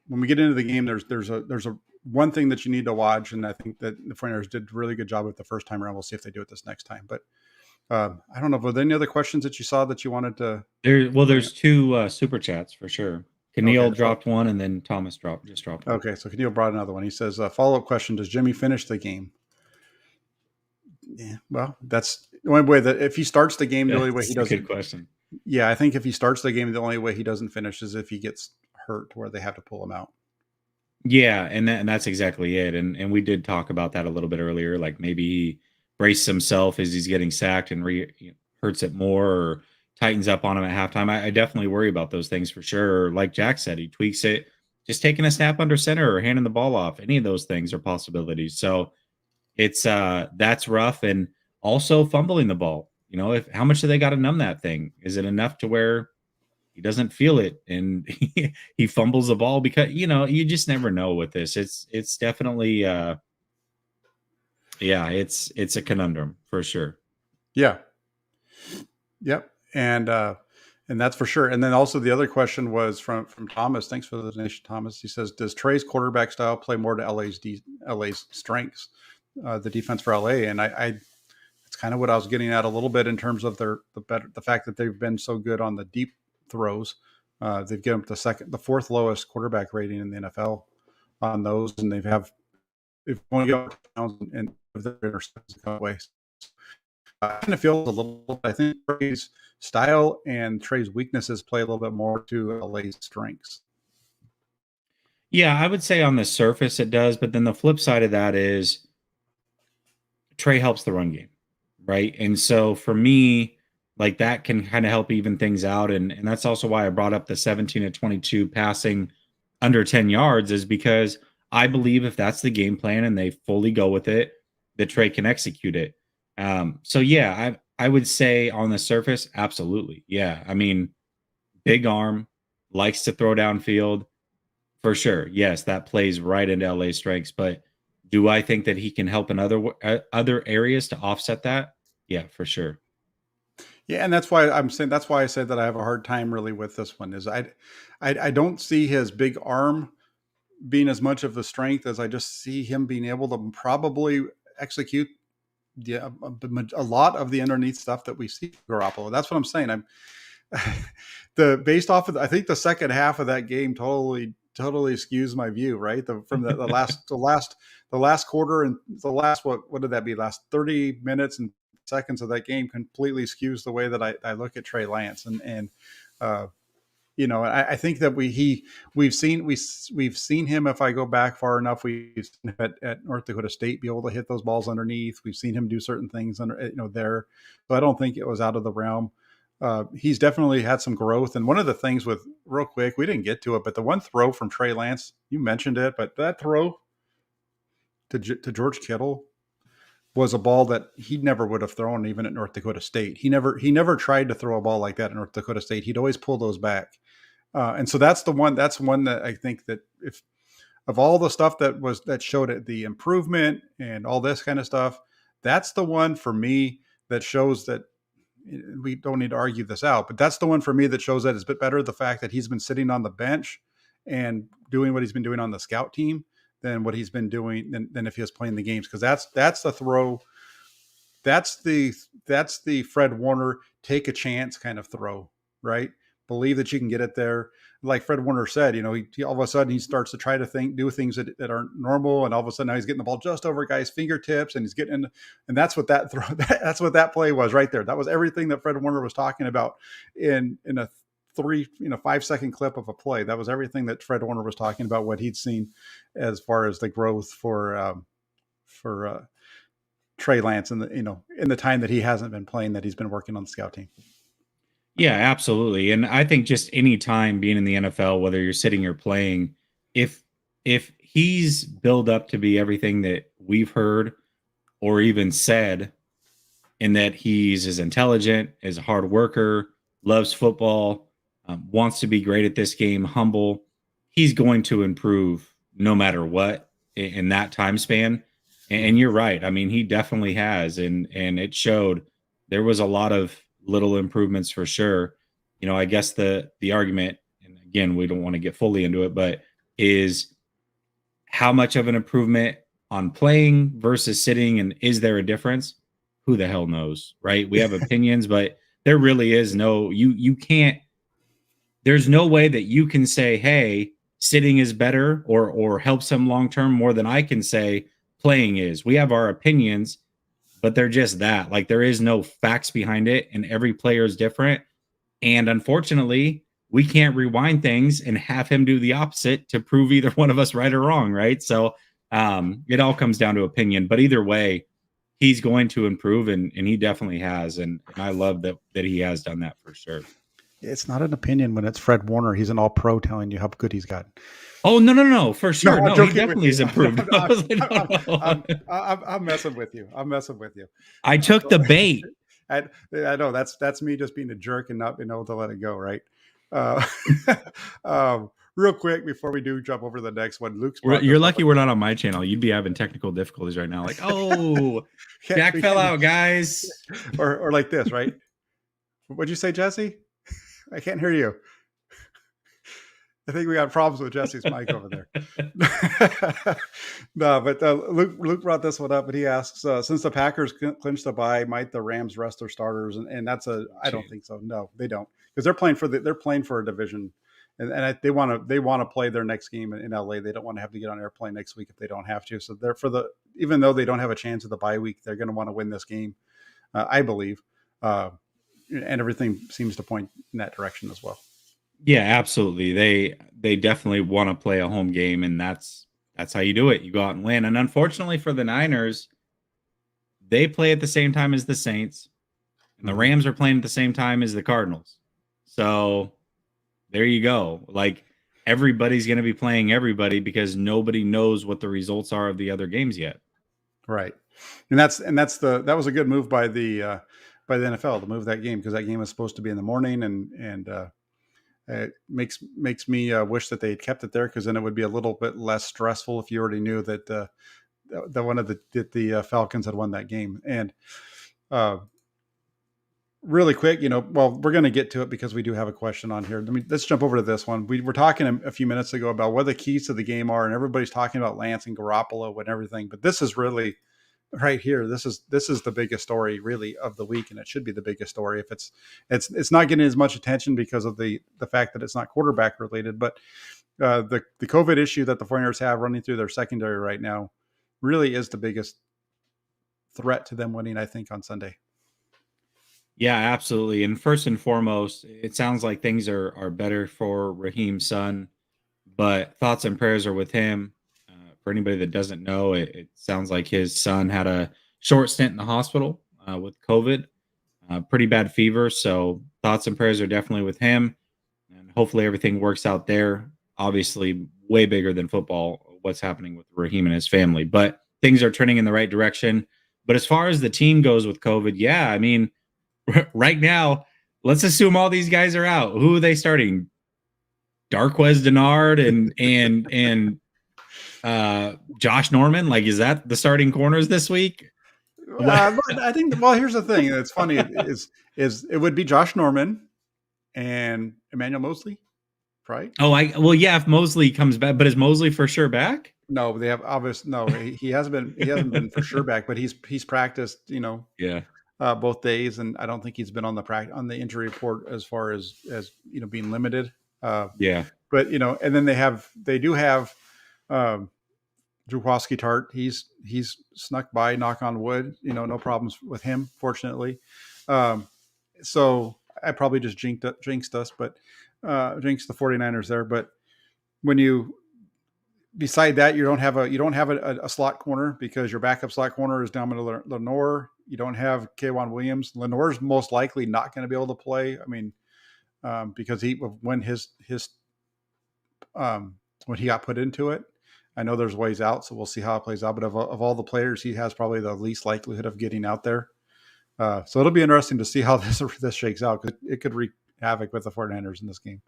when we get into the game. There's a one thing that you need to watch, and I think that the 49ers did a really good job with the first time around. We'll see if they do it this next time, but. I don't know. Were there any other questions that you saw that you wanted to bring There's up? two super chats for sure. Okay. Keneal dropped one, and then Thomas just dropped one. Okay. So Keneal brought another one. He says, follow up question: does Jimmy finish the game? Yeah. Well, that's the only way that if he starts the game, the Yeah, only way he that's a good doesn't. question. Yeah, I think if he starts the game, the only way he doesn't finish is if he gets hurt, where they have to pull him out. Yeah, and that's exactly it. And we did talk about that a little bit earlier. Like maybe he braces himself as he's getting sacked and hurts it more or tightens up on him at halftime. I definitely worry about those things for sure. Like Jack said, he tweaks it. Just taking a snap under center or handing the ball off. Any of those things are possibilities. So it's that's rough. And also fumbling the ball. If how much do they got to numb that thing? Is it enough to where he doesn't feel it and he fumbles the ball? Because you just never know with this. It's definitely yeah, it's a conundrum for sure. Yeah. Yep. And that's for sure. And then also the other question was from Thomas. Thanks for the donation, Thomas. He says, does Trey's quarterback style play more to LA's strengths, the defense for LA? And I it's kind of what I was getting at a little bit in terms of the fact that they've been so good on the deep throws. They've given the fourth lowest quarterback rating in the NFL on those, and they've only got and their interceptions away. I kind of feel a little. I think Trey's style and Trey's weaknesses play a little bit more to LA's strengths. Yeah, I would say on the surface it does, but then the flip side of that is Trey helps the run game, right? And so for me, like that can kind of help even things out. And that's also why I brought up the 17 to 22 passing under 10 yards, is because I believe if that's the game plan and they fully go with it, that Trey can execute it. So yeah, I would say on the surface, absolutely. Yeah. I mean, big arm, likes to throw downfield for sure. Yes, that plays right into LA's strengths, but do I think that he can help in other areas to offset that? Yeah, for sure. Yeah, and that's why I'm saying that's why I said that I have a hard time really with this one. Is I don't see his big arm being as much of the strength as I just see him being able to probably execute Yeah, a lot of the underneath stuff that we see Garoppolo. That's what I'm saying. I'm the based off of I think the second half of that game totally skews my view. Right, from the last quarter and the last what did that be? Last 30 minutes and seconds of that game completely skews the way that I look at Trey Lance and uh, I think that we've seen him. If I go back far enough, we've seen him at North Dakota State be able to hit those balls underneath. We've seen him do certain things there. So I don't think it was out of the realm. He's definitely had some growth. And one of the things with real quick, we didn't get to it, but the one throw from Trey Lance, you mentioned it, but that throw to George Kittle was a ball that he never would have thrown even at North Dakota State. He never tried to throw a ball like that at North Dakota State. He'd always pull those back. And so that's one that I think that if of all the stuff that showed it, the improvement and all this kind of stuff, that's the one for me that shows that we don't need to argue this out, but that's the one for me that shows that it's a bit better. The fact that he's been sitting on the bench and doing what he's been doing on the scout team than what he's been doing than if he was playing the games. Cause that's the throw. That's the Fred Warner take a chance kind of throw, right? Believe that you can get it there. Like Fred Warner said, he all of a sudden he starts to try to do things that aren't normal. And all of a sudden now he's getting the ball just over a guy's fingertips and he's getting in. And that's what that's what that play was right there. That was everything that Fred Warner was talking about in a 5-second clip of a play. That was everything that Fred Warner was talking about, what he'd seen as far as the growth for Trey Lance in the time that he hasn't been playing, that he's been working on the scout team. Yeah, absolutely. And I think just any time being in the NFL, whether you're sitting or playing, if he's built up to be everything that we've heard or even said, in that he's as intelligent, as a hard worker, loves football, wants to be great at this game, humble, he's going to improve no matter what in that time span. And you're right. I mean, he definitely has, and it showed. There was a lot of little improvements for sure. I guess the argument, and again, we don't want to get fully into it, but is how much of an improvement on playing versus sitting, and is there a difference? Who the hell knows, right? We have opinions, but there really is no, you can't, there's no way that you can say, hey, sitting is better or helps him long-term more than I can say playing is. We have our opinions, but they're just that. Like, there is no facts behind it, and every player is different. And unfortunately, we can't rewind things and have him do the opposite to prove either one of us right or wrong, right? So it all comes down to opinion. But either way, he's going to improve, and he definitely has. And I love that he has done that for sure. It's not an opinion when it's Fred Warner. He's an all-pro telling you how good he's gotten. Oh, no, for sure. No, he definitely has improved. I'm messing with you. I took the bait. I know that's me just being a jerk and not being able to let it go, right? Real quick before we do jump over to the next one, you're lucky we're not on my channel. You'd be having technical difficulties right now. Like, Jack fell out, guys. Or like this, right? What'd you say, Jesse? I can't hear you. I think we got problems with Jesse's mic over there. No, but Luke brought this one up, but he asks, since the Packers clinched the bye, might the Rams rest their starters? And that's I don't think so. No, they don't, because they're playing for a division, and they want to play their next game in LA. They don't want to have to get on an airplane next week if they don't have to. So they're even though they don't have a chance of the bye week, they're going to want to win this game, I believe. And everything seems to point in that direction as well. Yeah, absolutely. They definitely want to play a home game, and that's how you do it. You go out and win. And unfortunately for the Niners, they play at the same time as the Saints, and the Rams are playing at the same time as the Cardinals. So there you go. Like, everybody's going to be playing everybody because nobody knows what the results are of the other games yet. Right. And that was a good move by the NFL to move that game, because that game was supposed to be in the morning, and it makes me wish that they had kept it there, because then it would be a little bit less stressful if you already knew that the Falcons had won that game. And really quick, well, we're going to get to it because we do have a question on here. Let's jump over to this one. We were talking a few minutes ago about what the keys to the game are, and everybody's talking about Lance and Garoppolo and everything, but this is really right here, this is the biggest story really of the week, and it should be the biggest story. If it's not getting as much attention because of the fact that it's not quarterback related, but the COVID issue that the 49ers have running through their secondary right now really is the biggest threat to them winning, I think, on Sunday. Yeah, absolutely. And first and foremost, it sounds like things are better for Raheem's son, but thoughts and prayers are with him. For anybody that doesn't know, it sounds like his son had a short stint in the hospital with COVID, pretty bad fever. So thoughts and prayers are definitely with him, and hopefully everything works out there. Obviously, way bigger than football, what's happening with Raheem and his family, but things are turning in the right direction. But as far as the team goes with COVID, yeah, I mean, right now, let's assume all these guys are out. Who are they starting? Darquez Denard and Josh Norman. Like, is that the starting corners this week? I think. Well, here's the thing. It's funny. Is it would be Josh Norman and Emmanuel Mosley, right? Well, yeah. If Mosley comes back, but is Mosley for sure back? No, they have obvious. No, he hasn't been. He hasn't been for sure back, but he's practiced. Yeah. Both days, and I don't think he's been on the injury report as far as being limited. Yeah. But and then they do have Jaworski Tart. He's snuck by, knock on wood. No problems with him, fortunately. So I probably just jinxed us, but jinxed the 49ers there. But when you beside that, you don't have a slot corner because your backup slot corner is Dominic Lenore. You don't have K'Wan Williams. Lenore's most likely not going to be able to play. I mean, because when when he got put into it, I know there's ways out, so we'll see how it plays out. But of all the players, he has probably the least likelihood of getting out there. So it'll be interesting to see how this shakes out, because it could wreak havoc with the 49ers in this game.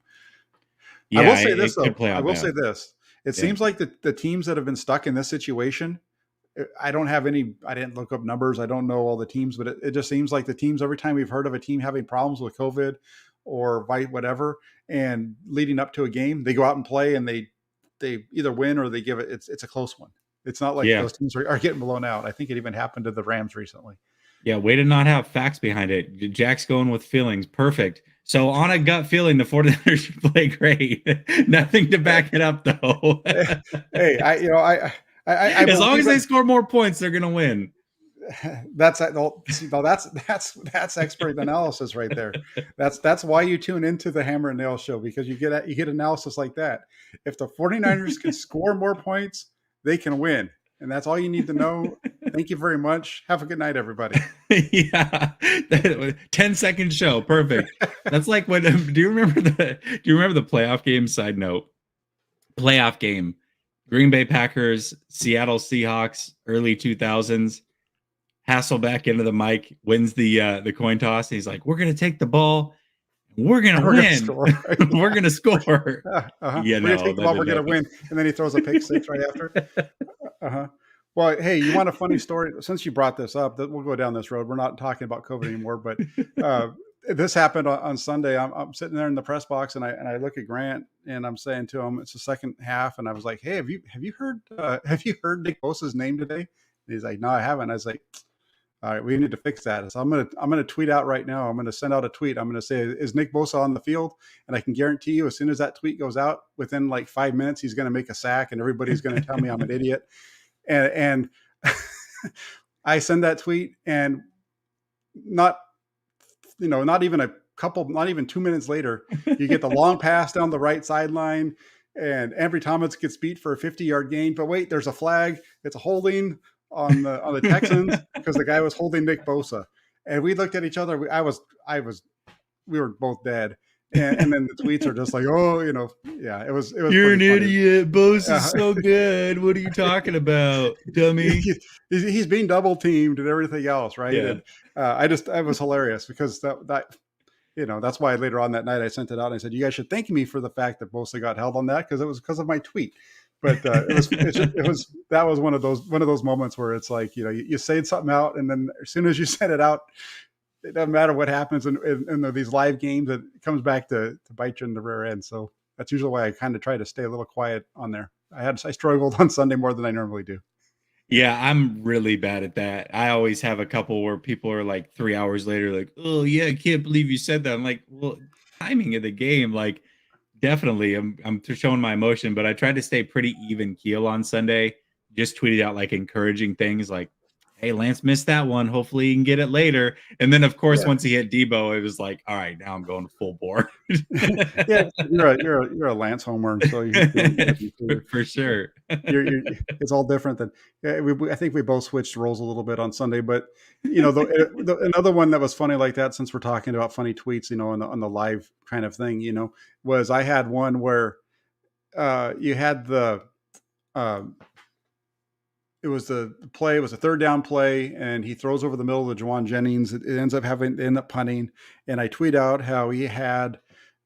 Yeah, I will say this, though. Say this. It seems like the teams that have been stuck in this situation, I didn't look up numbers. I don't know all the teams, but it just seems like the teams, every time we've heard of a team having problems with COVID or whatever, and leading up to a game, they go out and play, and they either win or they give it. It's a close one. It's not like those teams are getting blown out. I think it even happened to the Rams recently. Yeah, way to not have facts behind it. Jack's going with feelings. Perfect. So on a gut feeling, the 49ers should play great. Nothing to back it up, though. Hey, I as long as they score more points, they're going to win. That's expert analysis right there. That's why you tune into the Hammer Nayls Show, because you get analysis like that. If the 49ers can score more points, they can win. And that's all you need to know. Thank you very much. Have a good night, everybody. Yeah. 10-second show. Perfect. That's like when do you remember the playoff game? Side note. Playoff game. Green Bay Packers, Seattle Seahawks, early 2000s. Hasselbeck into the mic, wins the coin toss. He's like, "We're gonna take the ball. We're gonna win. We're gonna score. Yeah, we're gonna take the ball. We're gonna win." And then he throws a pick six right after. Well, hey, you want a funny story? Since you brought this up, we'll go down this road. We're not talking about COVID anymore, but this happened on Sunday. I'm sitting there in the press box, and I look at Grant, and I'm saying to him, it's the second half, and I was like, "Hey, have you heard Nick Bosa's name today?" And he's like, "No, I haven't." I was like, "All right, we need to fix that." So I'm gonna tweet out right now. I'm gonna send out a tweet. I'm gonna say, "Is Nick Bosa on the field?" And I can guarantee you, as soon as that tweet goes out, within like 5 minutes, he's gonna make a sack, and everybody's gonna tell me I'm an idiot. And I send that tweet, and not even 2 minutes later, you get the long pass down the right sideline, and Ambry Thomas gets beat for a 50-yard gain. But wait, there's a flag. It's a holding on the Texans because the guy was holding Nick Bosa. And we looked at each other. We were both dead. And then the tweets are just like, "Oh, yeah, it was You're an idiot. Bosa's so good. What are you talking about, dummy?" He's being double teamed and everything else, right? Yeah. And I was hilarious because that's why later on that night I sent it out and I said, "You guys should thank me for the fact that Bosa got held on that, because it was because of my tweet." But that was one of those moments where it's like, you say something out, and then as soon as you send it out, it doesn't matter what happens in these live games, it comes back to bite you in the rear end. So that's usually why I kind of try to stay a little quiet on there. I struggled on Sunday more than I normally do. Yeah, I'm really bad at that. I always have a couple where people are like 3 hours later, like, "Oh yeah, I can't believe you said that." I'm like, "Well, timing of the game, like, definitely, I'm showing my emotion." But I tried to stay pretty even keel on Sunday. Just tweeted out like encouraging things, like, "Hey, Lance missed that one. Hopefully, he can get it later." And then, of course, Yeah. once he hit Debo, it was like, "All right, now I'm going full bore." Yeah, you're a Lance homer, and so you gotta be clear. For sure. You're it's all different than yeah, I think we both switched roles a little bit on Sunday, but another one that was funny like that, since we're talking about funny tweets, on the live kind of thing, was I had one where you had um, it was the play, it was a third down play, and he throws over the middle of the Juwan Jennings. It ends up punting, and I tweet out how he had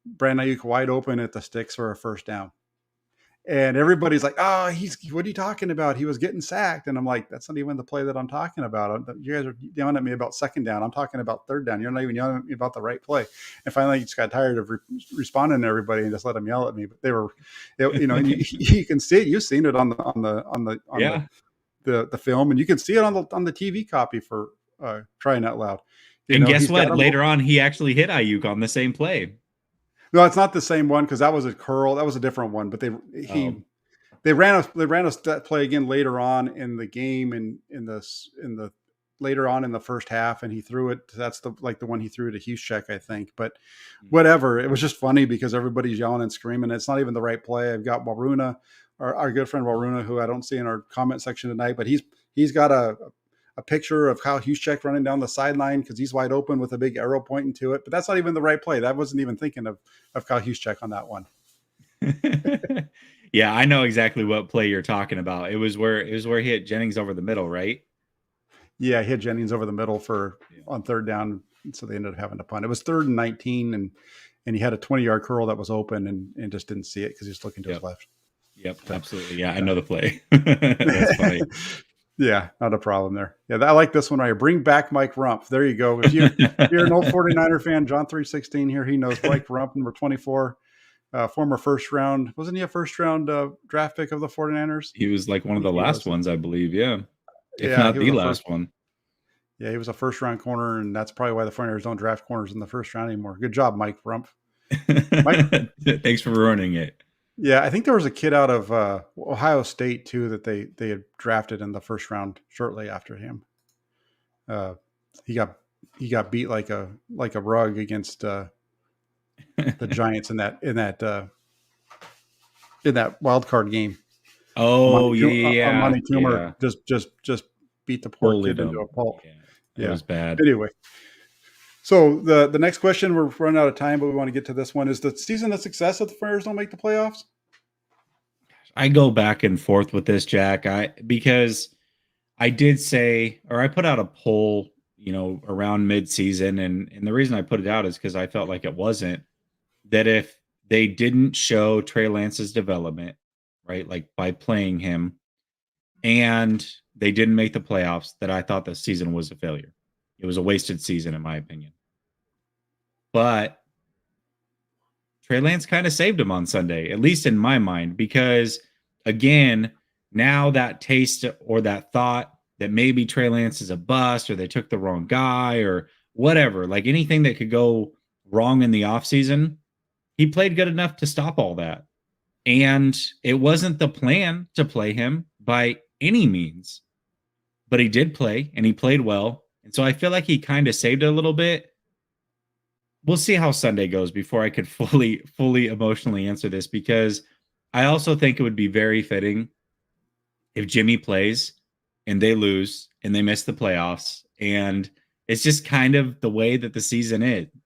Brandon Ayuk wide open at the sticks for a first down. And everybody's like, "Oh, what are you talking about? He was getting sacked." And I'm like, "That's not even the play that I'm talking about. You guys are yelling at me about second down. I'm talking about third down. You're not even yelling at me about the right play." And finally, I just got tired of responding to everybody and just let them yell at me. But they were, and you can see it. You've seen it Yeah. the film, and you can see it on the TV copy for crying out loud. And guess He's got what? him. Later on, he actually hit Ayuk on the same play. No, it's not the same one because that was a curl. That was a different one. But they ran that play again later on in the game and in the later on in the first half, and he threw it. That's the one he threw to Huschek, I think. But whatever, it was just funny because everybody's yelling and screaming. It's not even the right play. I've got Waruna, our good friend Waruna, who I don't see in our comment section tonight, but he's got a picture of Kyle Huschek running down the sideline because he's wide open with a big arrow pointing to it. But that's not even the right play. That wasn't even thinking of Kyle Huschek on that one. Yeah, I know exactly what play you're talking about. It was where he hit Jennings over the middle, right? Yeah, he hit Jennings over the middle on third down, so they ended up having to punt. It was 3rd and 19, and he had a 20-yard curl that was open and just didn't see it because he was looking to his left. Yep, absolutely. Yeah, I know the play. That's funny. Yeah, not a problem there. Yeah, I like this one right here. Bring back Mike Rump. There you go. If you're an old 49er fan, John 316 here, he knows Mike Rump, number 24. Former first round, wasn't he a first round draft pick of the 49ers? He was like one of the last ones, I believe. Yeah. If Yeah, not he was the a last one. Yeah, he was a first round corner, and that's probably why the 49ers don't draft corners in the first round anymore. Good job, Mike Rump. Thanks for ruining it. Yeah, I think there was a kid out of Ohio State too that they had drafted in the first round shortly after him. He got beat like a rug against the Giants in that wild card game. Oh, yeah. Monty Toomer Yeah. just beat the poor Bullied kid into him. a pulp. Yeah. It was bad. Anyway, so the next question, we're running out of time, but we want to get to this one. Is the season a success if the Flyers don't make the playoffs? I go back and forth with this, Jack. Because I did say, or I put out a poll, around mid-season, and the reason I put it out is because I felt like it wasn't that if they didn't show Trey Lance's development, right, like by playing him, and they didn't make the playoffs, that I thought the season was a failure. It was a wasted season, in my opinion. But Trey Lance kind of saved him on Sunday, at least in my mind, because again, now that taste or that thought that maybe Trey Lance is a bust or they took the wrong guy or whatever, like anything that could go wrong in the offseason, he played good enough to stop all that. And it wasn't the plan to play him by any means, but he did play and he played well. And so I feel like he kind of saved it a little bit. We'll see how Sunday goes before I could fully emotionally answer this, because I also think it would be very fitting if Jimmy plays and they lose and they miss the playoffs, and it's just kind of the way that the season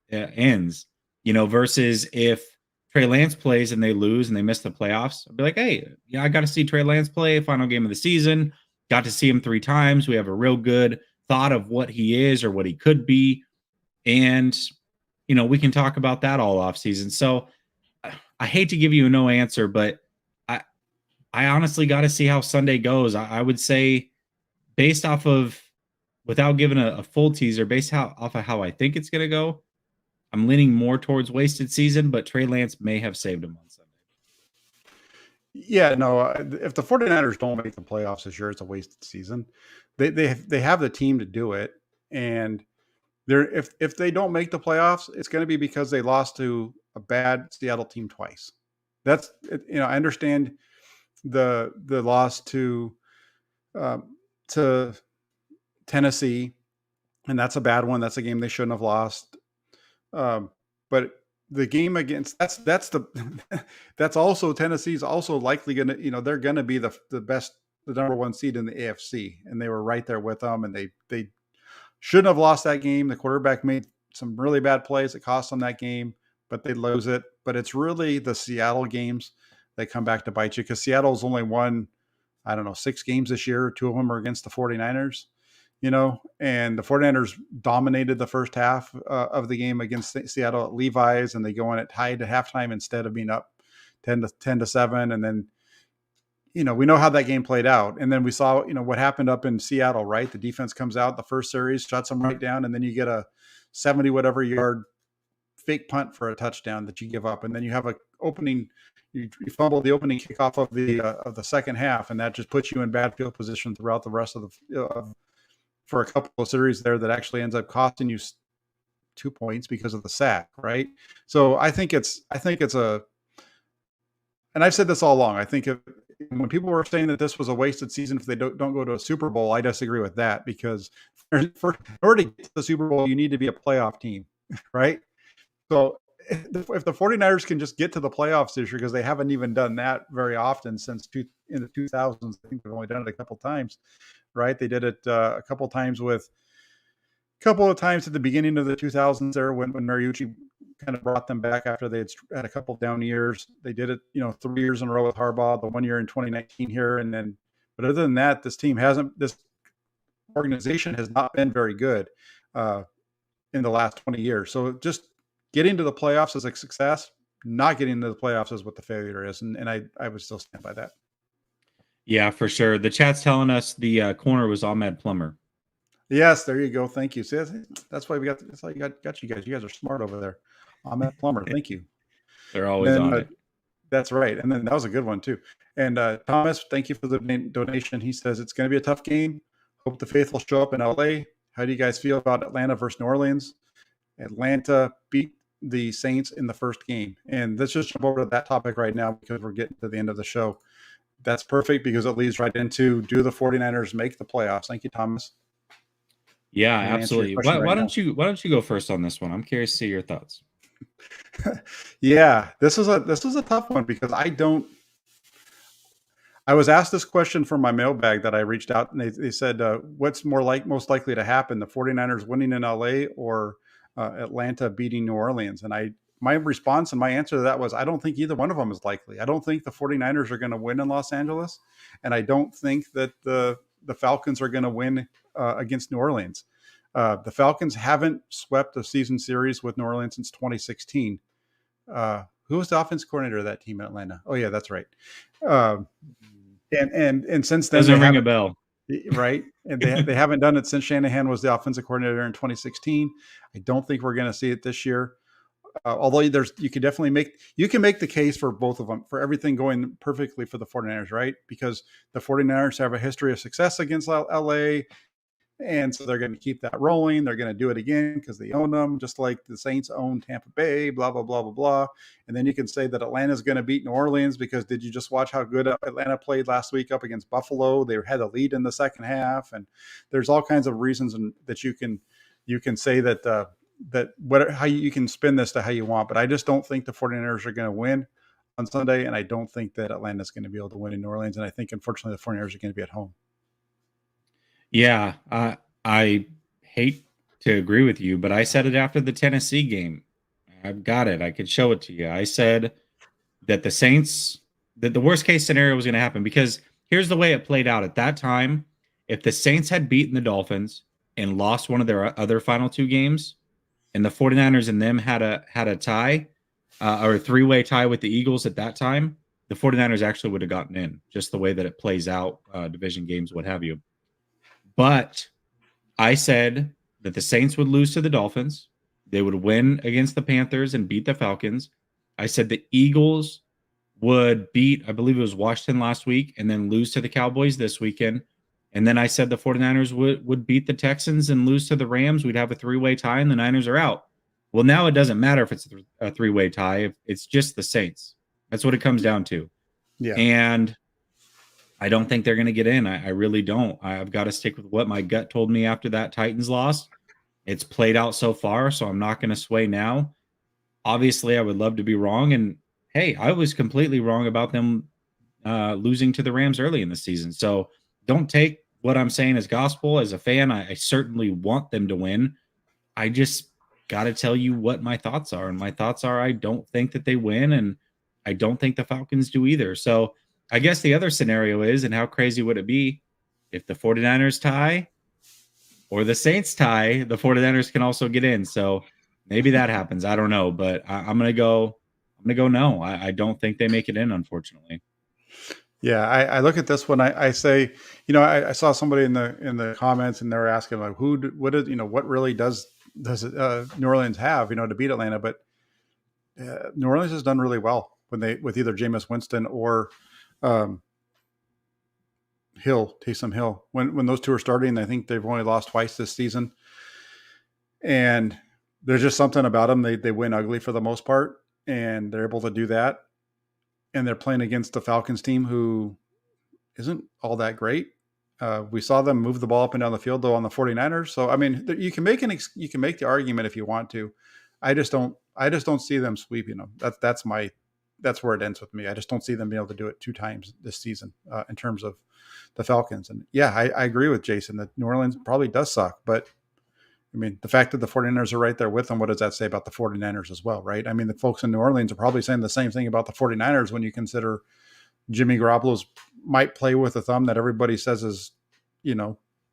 ends, versus if Trey Lance plays and they lose and they miss the playoffs. I'd be like, hey, yeah, I got to see Trey Lance play, final game of the season. Got to see him 3 times. We have a real good thought of what he is or what he could be. And, we can talk about that all off season. So I hate to give you a no answer, but I honestly got to see how Sunday goes. I would say, based off of, without giving a full teaser, based off of how I think it's going to go, I'm leaning more towards wasted season, but Trey Lance may have saved him on Sunday. Yeah, no, if the 49ers don't make the playoffs this year, it's a wasted season. They have the team to do it, and they're if they don't make the playoffs, it's going to be because they lost to a bad Seattle team twice. That's I understand the loss um, to Tennessee, and that's a bad one. That's a game they shouldn't have lost. But the game against that's the that's also Tennessee's also likely going to they're going to be the best, the number one seed in the AFC, and they were right there with them, and they shouldn't have lost that game. The quarterback made some really bad plays that cost them that game, but they lose it. But it's really the Seattle games that come back to bite you, because Seattle's only won, I don't know, 6 games this year. 2 of them are against the 49ers, and the 49ers dominated the first half of the game against Seattle at Levi's, and they go in at tied to halftime instead of being up 10-7. And then, we know how that game played out. And then we saw, what happened up in Seattle, right? The defense comes out the first series, shuts them right down, and then you get a 70 whatever yard fake punt for a touchdown that you give up, and then you have a opening. You fumble the opening kickoff of the second half, and that just puts you in bad field position throughout the rest of the for a couple of series there, that actually ends up costing you 2 points because of the sack, right? So I think it's a, and I've said this all along. I think when people were saying that this was a wasted season if they don't go to a Super Bowl, I disagree with that, because in order to get to the Super Bowl, you need to be a playoff team, right? So if the 49ers can just get to the playoffs this year, because they haven't even done that very often since in the 2000s. I think they've only done it a couple times, right? They did it a couple of times at the beginning of the 2000s there, when Mariucci kind of brought them back after they had a couple of down years. They did it, 3 years in a row with Harbaugh, the 1 year in 2019 here. But other than that, this organization has not been very good in the last 20 years. So just getting to the playoffs is a success. Not getting to the playoffs is what the failure is. And I would still stand by that. Yeah, for sure. The chat's telling us the corner was Ahmed Plummer. Yes, there you go. Thank you. See, that's why that's why got you guys. You guys are smart over there. Ahmed Plummer. Thank you. They're always on it. That's right. And then that was a good one too. And Thomas, thank you for the donation. He says it's going to be a tough game. Hope the faithful show up in LA. How do you guys feel about Atlanta versus New Orleans? Atlanta beat the Saints in the first game. And let's just jump over to that topic right now, because we're getting to the end of the show. That's perfect, because it leads right into, do the 49ers make the playoffs? Thank you, Thomas. Yeah, absolutely. Why don't you go first on this one? I'm curious to see your thoughts. Yeah, this is a tough one, because I was asked this question from my mailbag that I reached out, and they said, what's most likely to happen, the 49ers winning in LA or Atlanta beating New Orleans? And my response and my answer to that was, I don't think either one of them is likely. I don't think the 49ers are going to win in Los Angeles, and I don't think that the Falcons are going to win against New Orleans. The Falcons haven't swept a season series with New Orleans since 2016. Who was the offensive coordinator of that team in Atlanta? Oh yeah, that's right. And since then, doesn't ring a bell, right? And they haven't done it since Shanahan was the offensive coordinator in 2016. I don't think we're going to see it this year. Although you can definitely make the case for both of them, for everything going perfectly for the 49ers, right? Because the 49ers have a history of success against LA. And so they're going to keep that rolling. They're going to do it again because they own them, just like the Saints own Tampa Bay, blah, blah, blah, blah, blah. And then you can say that Atlanta's going to beat New Orleans, because did you just watch how good Atlanta played last week up against Buffalo? They had a lead in the second half. And there's all kinds of reasons that you can say that how you can spin this to how you want. But I just don't think the 49ers are going to win on Sunday. And I don't think that Atlanta's going to be able to win in New Orleans. And I think, unfortunately, the 49ers are going to be at home. Yeah, I hate to agree with you, but I said it after the Tennessee game. I've got it. I could show it to you. I said that the worst case scenario was going to happen, because here's the way it played out at that time. If the Saints had beaten the Dolphins and lost one of their other final 2 games, and the 49ers and them had a tie, or a 3-way tie with the Eagles at that time, the 49ers actually would have gotten in, just the way that it plays out, division games, what have you. But I said that the Saints would lose to the Dolphins. They would win against the Panthers and beat the Falcons. I said the Eagles would beat, I believe it was Washington last week, and then lose to the Cowboys this weekend. And then I said the 49ers would beat the Texans and lose to the Rams. We'd have a three-way tie, and the Niners are out. Well, now it doesn't matter if it's a three-way tie. If it's just the Saints. That's what it comes down to. Yeah. And I don't think they're going to get in. I really don't. I've got to stick with what my gut told me after that Titans loss. It's played out so far, so I'm not going to sway now. Obviously, I would love to be wrong. And hey, I was completely wrong about them losing to the Rams early in the season. So don't take what I'm saying as gospel. As a fan, I certainly want them to win. I just got to tell you what my thoughts are. And my thoughts are I don't think that they win, and I don't think the Falcons do either. So I guess the other scenario is, and how crazy would it be if the 49ers tie or the Saints tie, the 49ers can also get in. So maybe that happens. I don't know, but I'm going to go no. I don't think they make it in, unfortunately. Yeah, I look at this one. I say, I saw somebody in the comments, and they were asking like, what really does New Orleans have, to beat Atlanta? But New Orleans has done really well with either Jameis Winston or Taysom Hill. When those two are starting, I think they've only lost twice this season, and there's just something about them. They win ugly for the most part, and they're able to do that. And they're playing against the Falcons team who isn't all that great. We saw them move the ball up and down the field though on the 49ers. So, I mean, you can make the argument if you want to. I just don't see them sweeping them. That's where it ends with me. I just don't see them being able to do it two times this season in terms of the Falcons. And yeah, I agree with Jason that New Orleans probably does suck, but I mean, the fact that the 49ers are right there with them, what does that say about the 49ers as well, right? I mean, the folks in New Orleans are probably saying the same thing about the 49ers when you consider Jimmy Garoppolo's might play with a thumb that everybody says is,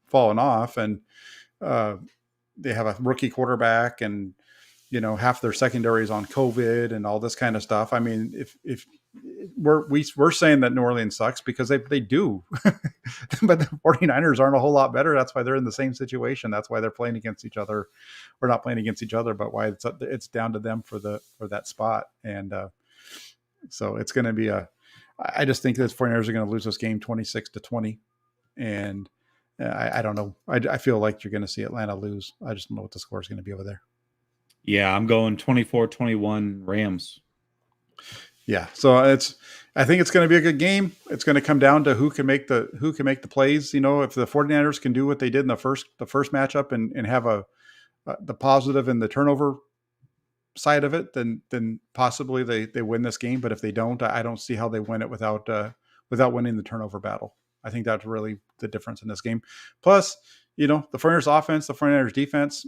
fallen off. And they have a rookie quarterback, and, half their secondary is on COVID and all this kind of stuff. I mean, if we're saying that New Orleans sucks because they do, but the 49ers aren't a whole lot better. That's why they're in the same situation. That's why they're playing against each other. We're not playing against each other, but why it's down to them for that spot. And so it's going to be I just think that 49ers are going to lose this game 26-20. And I don't know. I feel like you're going to see Atlanta lose. I just don't know what the score is going to be over there. Yeah, I'm going 24-21 Rams. Yeah, so I think it's going to be a good game. It's going to come down to who can make the plays. If the 49ers can do what they did in the first matchup and have the positive and the turnover side of it, then possibly they win this game. But if they don't, I don't see how they win it without winning the turnover battle. I think that's really the difference in this game. Plus, the 49ers offense, the 49ers defense,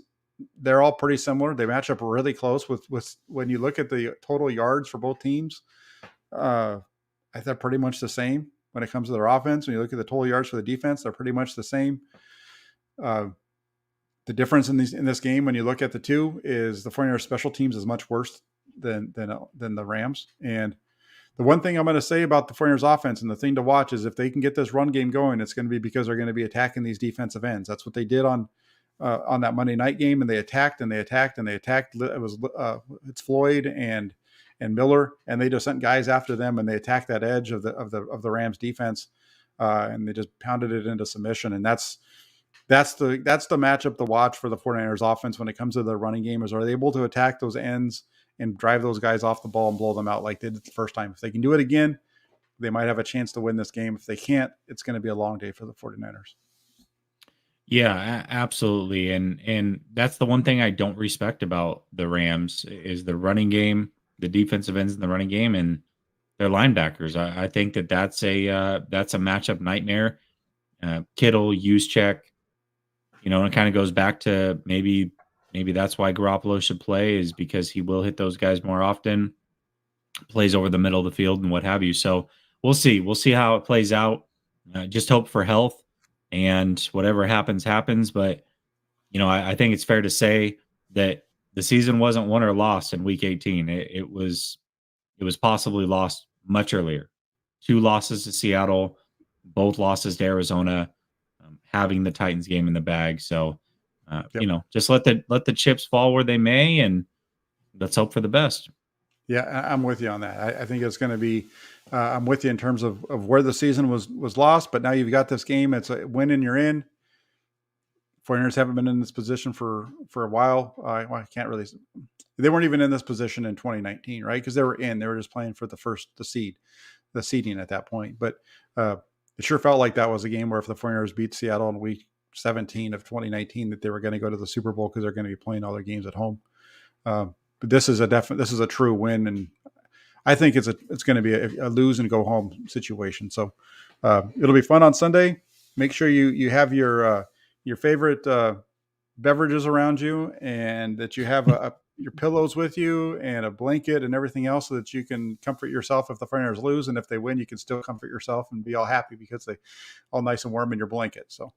they're all pretty similar. They match up really close with when you look at the total yards for both teams. I think they're pretty much the same when it comes to their offense. When you look at the total yards for the defense, they're pretty much the same. The difference in this game, when you look at the two, is the 49ers special teams is much worse than the Rams. And the one thing I'm going to say about the 49ers offense, and the thing to watch, is if they can get this run game going, it's going to be because they're going to be attacking these defensive ends. That's what they did on that Monday night game, and they attacked. It's Floyd and Miller, and they just sent guys after them, and they attacked that edge of the Rams defense, and they just pounded it into submission. And that's the matchup to watch for the 49ers offense when it comes to the running game. Is, are they able to attack those ends and drive those guys off the ball and blow them out like they did the first time? If they can do it again, they might have a chance to win this game. If they can't, it's going to be a long day for the 49ers. Yeah, absolutely. And that's the one thing I don't respect about the Rams is the running game, the defensive ends in the running game, and their linebackers. I think that's a matchup nightmare. Kittle, Juszczyk, and it kind of goes back to maybe that's why Garoppolo should play, is because he will hit those guys more often, plays over the middle of the field and what have you. So we'll see. We'll see how it plays out. Just hope for health. And whatever happens. But, I think it's fair to say that the season wasn't won or lost in week 18. It was possibly lost much earlier. 2 losses to Seattle, both losses to Arizona, having the Titans game in the bag. So, Yep. Just let the chips fall where they may, and let's hope for the best. Yeah, I'm with you on that. I think it's going to be. I'm with you in terms of where the season was lost, but now you've got this game. It's a win and you're in. 49ers haven't been in this position for a while. Well, I can't really. They weren't even in this position in 2019, right? Because they were in. They were just playing for the seeding at that point. But it sure felt like that was a game where if the 49ers beat Seattle in week 17 of 2019, that they were going to go to the Super Bowl because they're going to be playing all their games at home. But this is a true win, and I think it's going to be a lose and go home situation. So it'll be fun on Sunday. Make sure you have your favorite beverages around you, and that you have your pillows with you and a blanket and everything else, so that you can comfort yourself if the 49ers lose, and if they win, you can still comfort yourself and be all happy because they all nice and warm in your blanket. So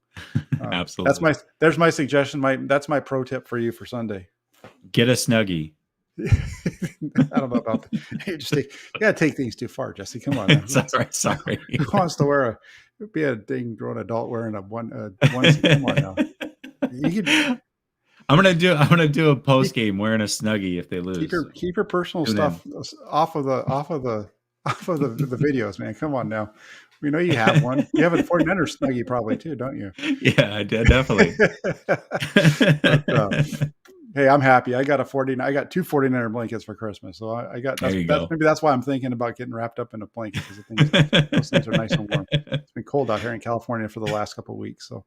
Absolutely, there's my suggestion. That's my pro tip for you for Sunday. Get a Snuggie. I don't know about that. You gotta take things too far, Jesse. Come on. Man. Sorry. Who wants to be a dang grown adult wearing a onesie? Come on now. I'm gonna do a post game wearing a Snuggie if they lose. Keep your personal stuff off of the videos, man. Come on now. We know you have one. You have a 49ers Snuggie probably too, don't you? Yeah, I did, definitely. But, hey, I'm happy. I got two 49er blankets for Christmas. So maybe that's why I'm thinking about getting wrapped up in a blanket, because those things are nice and warm. It's been cold out here in California for the last couple of weeks. So,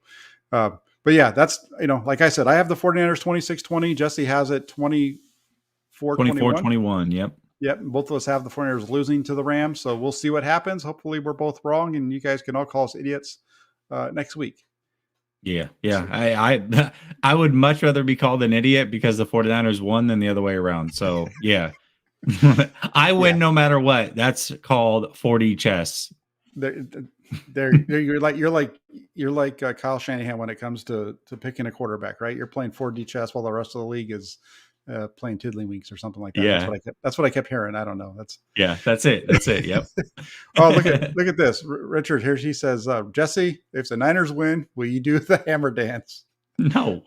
but yeah, that's, like I said, I have the 49ers 26-20. Jesse has it 24-21. Yep. Yep. Both of us have the 49ers losing to the Rams. So we'll see what happens. Hopefully we're both wrong and you guys can all call us idiots next week. Yeah. I would much rather be called an idiot because the 49ers won than the other way around. So yeah, I win no matter what. That's called 4D chess. You're like Kyle Shanahan when it comes to picking a quarterback, right? You're playing 4D chess while the rest of the league is playing tiddlywinks or something like that. Yeah. That's what I kept hearing. I don't know. That's it. Yep. Oh, look at this. Richard here. She says, Jesse, if the Niners win, will you do the hammer dance? No,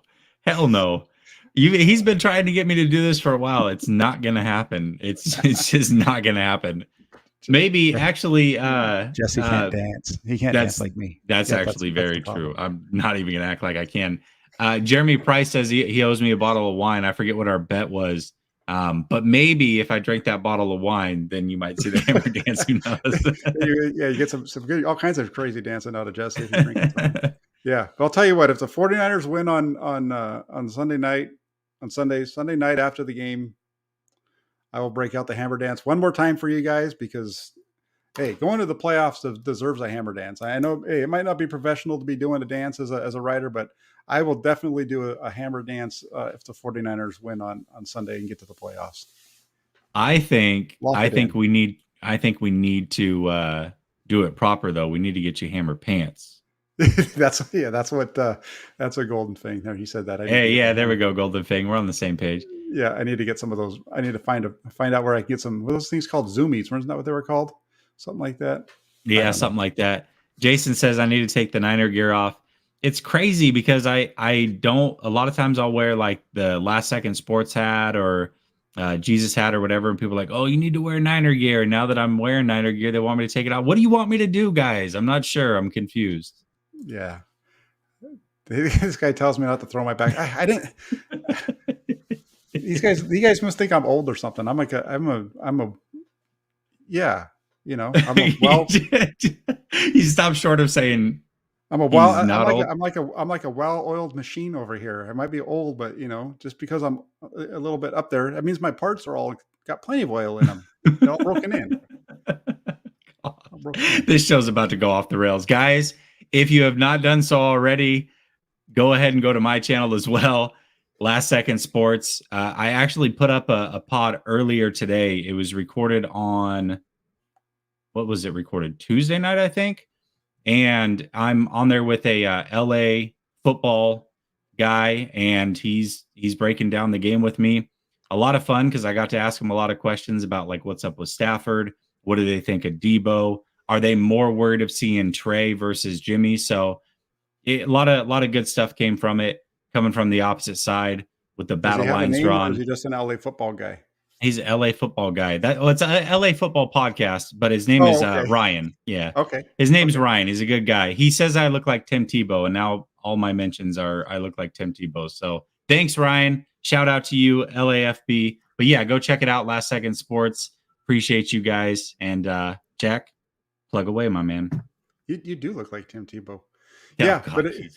hell no. He's been trying to get me to do this for a while. It's not going to happen. It's just not going to happen. Maybe actually, Jesse can't dance. He can't dance like me. That's very true. I'm not even going to act like I can. Jeremy Price says he owes me a bottle of wine. I forget what our bet was. But maybe if I drink that bottle of wine, then you might see the hammer dance. Who knows? You get some good, all kinds of crazy dancing out of Jesse if you drink it. Yeah. But I'll tell you what, if the 49ers win on Sunday night, Sunday night after the game, I will break out the hammer dance one more time for you guys, because hey, going to the playoffs deserves a hammer dance. I know, hey, it might not be professional to be doing a dance as a writer, but I will definitely do a hammer dance if the 49ers win on Sunday and get to the playoffs. I think we need to do it proper though. We need to get you hammer pants. That's a golden thing. There, he said that. There we go, golden thing. We're on the same page. Yeah, I need to get some of those. I need to find out where I can get some. What are those things called? Zoomies? Isn't that what they were called? Something like that. Yeah, something like that. Jason says I need to take the Niner gear off. It's crazy because I don't. A lot of times I'll wear like the last second sports hat or Jesus hat or whatever, and people are like, "Oh, you need to wear Niner gear." And now that I'm wearing Niner gear, they want me to take it off. What do you want me to do, guys? I'm not sure. I'm confused. Yeah. This guy tells me not to throw my back. I didn't. You guys must think I'm old or something. I'm a yeah, I'm a well. You stop short of saying I'm a well. I'm like a well-oiled machine over here. I might be old, but just because I'm a little bit up there, that means my parts are all got plenty of oil in them. They're all broken in. This show's about to go off the rails, guys. If you have not done so already, go ahead and go to my channel as well. Last Second Sports. I actually put up a pod earlier today. It was recorded on, what was it recorded? Tuesday night, I think. And I'm on there with a LA football guy, and he's breaking down the game with me. A lot of fun because I got to ask him a lot of questions about like what's up with Stafford. What do they think of Debo? Are they more worried of seeing Trey versus Jimmy? So a lot of good stuff came from it, coming from the opposite side with the battle lines drawn. Or is he just an LA football guy? He's an LA football guy. It's a LA football podcast, but his name is Okay. Ryan. Yeah. Okay. His name's Ryan. He's a good guy. He says I look like Tim Tebow, and now all my mentions are I look like Tim Tebow. So thanks, Ryan. Shout out to you, LAFB. But yeah, go check it out. Last Second Sports. Appreciate you guys. And Jack, plug away, my man. You do look like Tim Tebow. Yeah, but he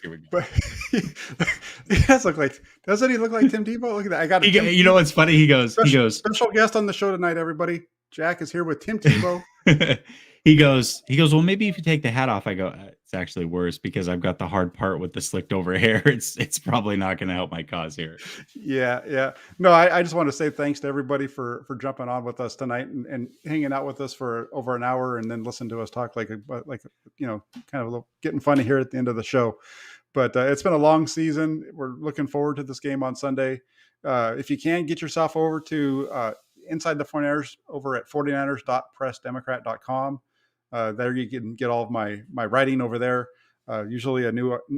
does look like. Doesn't he look like Tim Tebow? Look at that. I got. You know what's funny? He goes. Special guest on the show tonight, everybody. Jack is here with Tim Tebow. He goes. Well, maybe if you take the hat off. I go. It's actually worse because I've got the hard part with the slicked over hair. It's probably not going to help my cause here. Yeah. No, I just want to say thanks to everybody for jumping on with us tonight and hanging out with us for over an hour and then listen to us talk like kind of a little getting funny here at the end of the show. But it's been a long season. We're looking forward to this game on Sunday. If you can, get yourself over to Inside the 49ers over at 49ers.pressdemocrat.com. There you can get all of my writing over there. Usually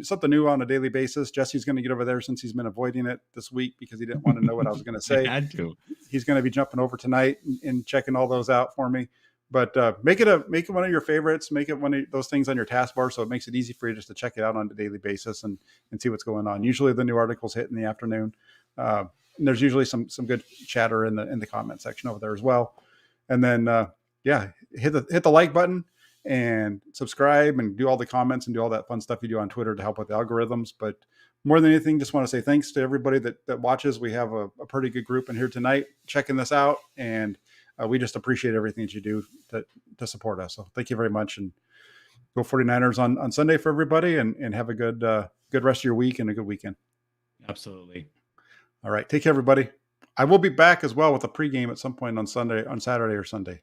something new on a daily basis. Jesse's going to get over there since he's been avoiding it this week because he didn't want to know what I was going to say. I had to. He's going to be jumping over tonight and checking all those out for me. But make it one of your favorites. Make it one of those things on your taskbar so it makes it easy for you just to check it out on a daily basis and see what's going on. Usually the new articles hit in the afternoon. And there's usually some good chatter in the comment section over there as well. And then hit the like button and subscribe and do all the comments and do all that fun stuff you do on Twitter to help with the algorithms. But more than anything, just want to say thanks to everybody that watches. We have a pretty good group in here tonight checking this out, and we just appreciate everything that you do to support us. So thank you very much, and go 49ers on Sunday for everybody, and have a good rest of your week and a good weekend. Absolutely. All right. Take care, everybody. I will be back as well with a pregame at some point on Saturday or Sunday.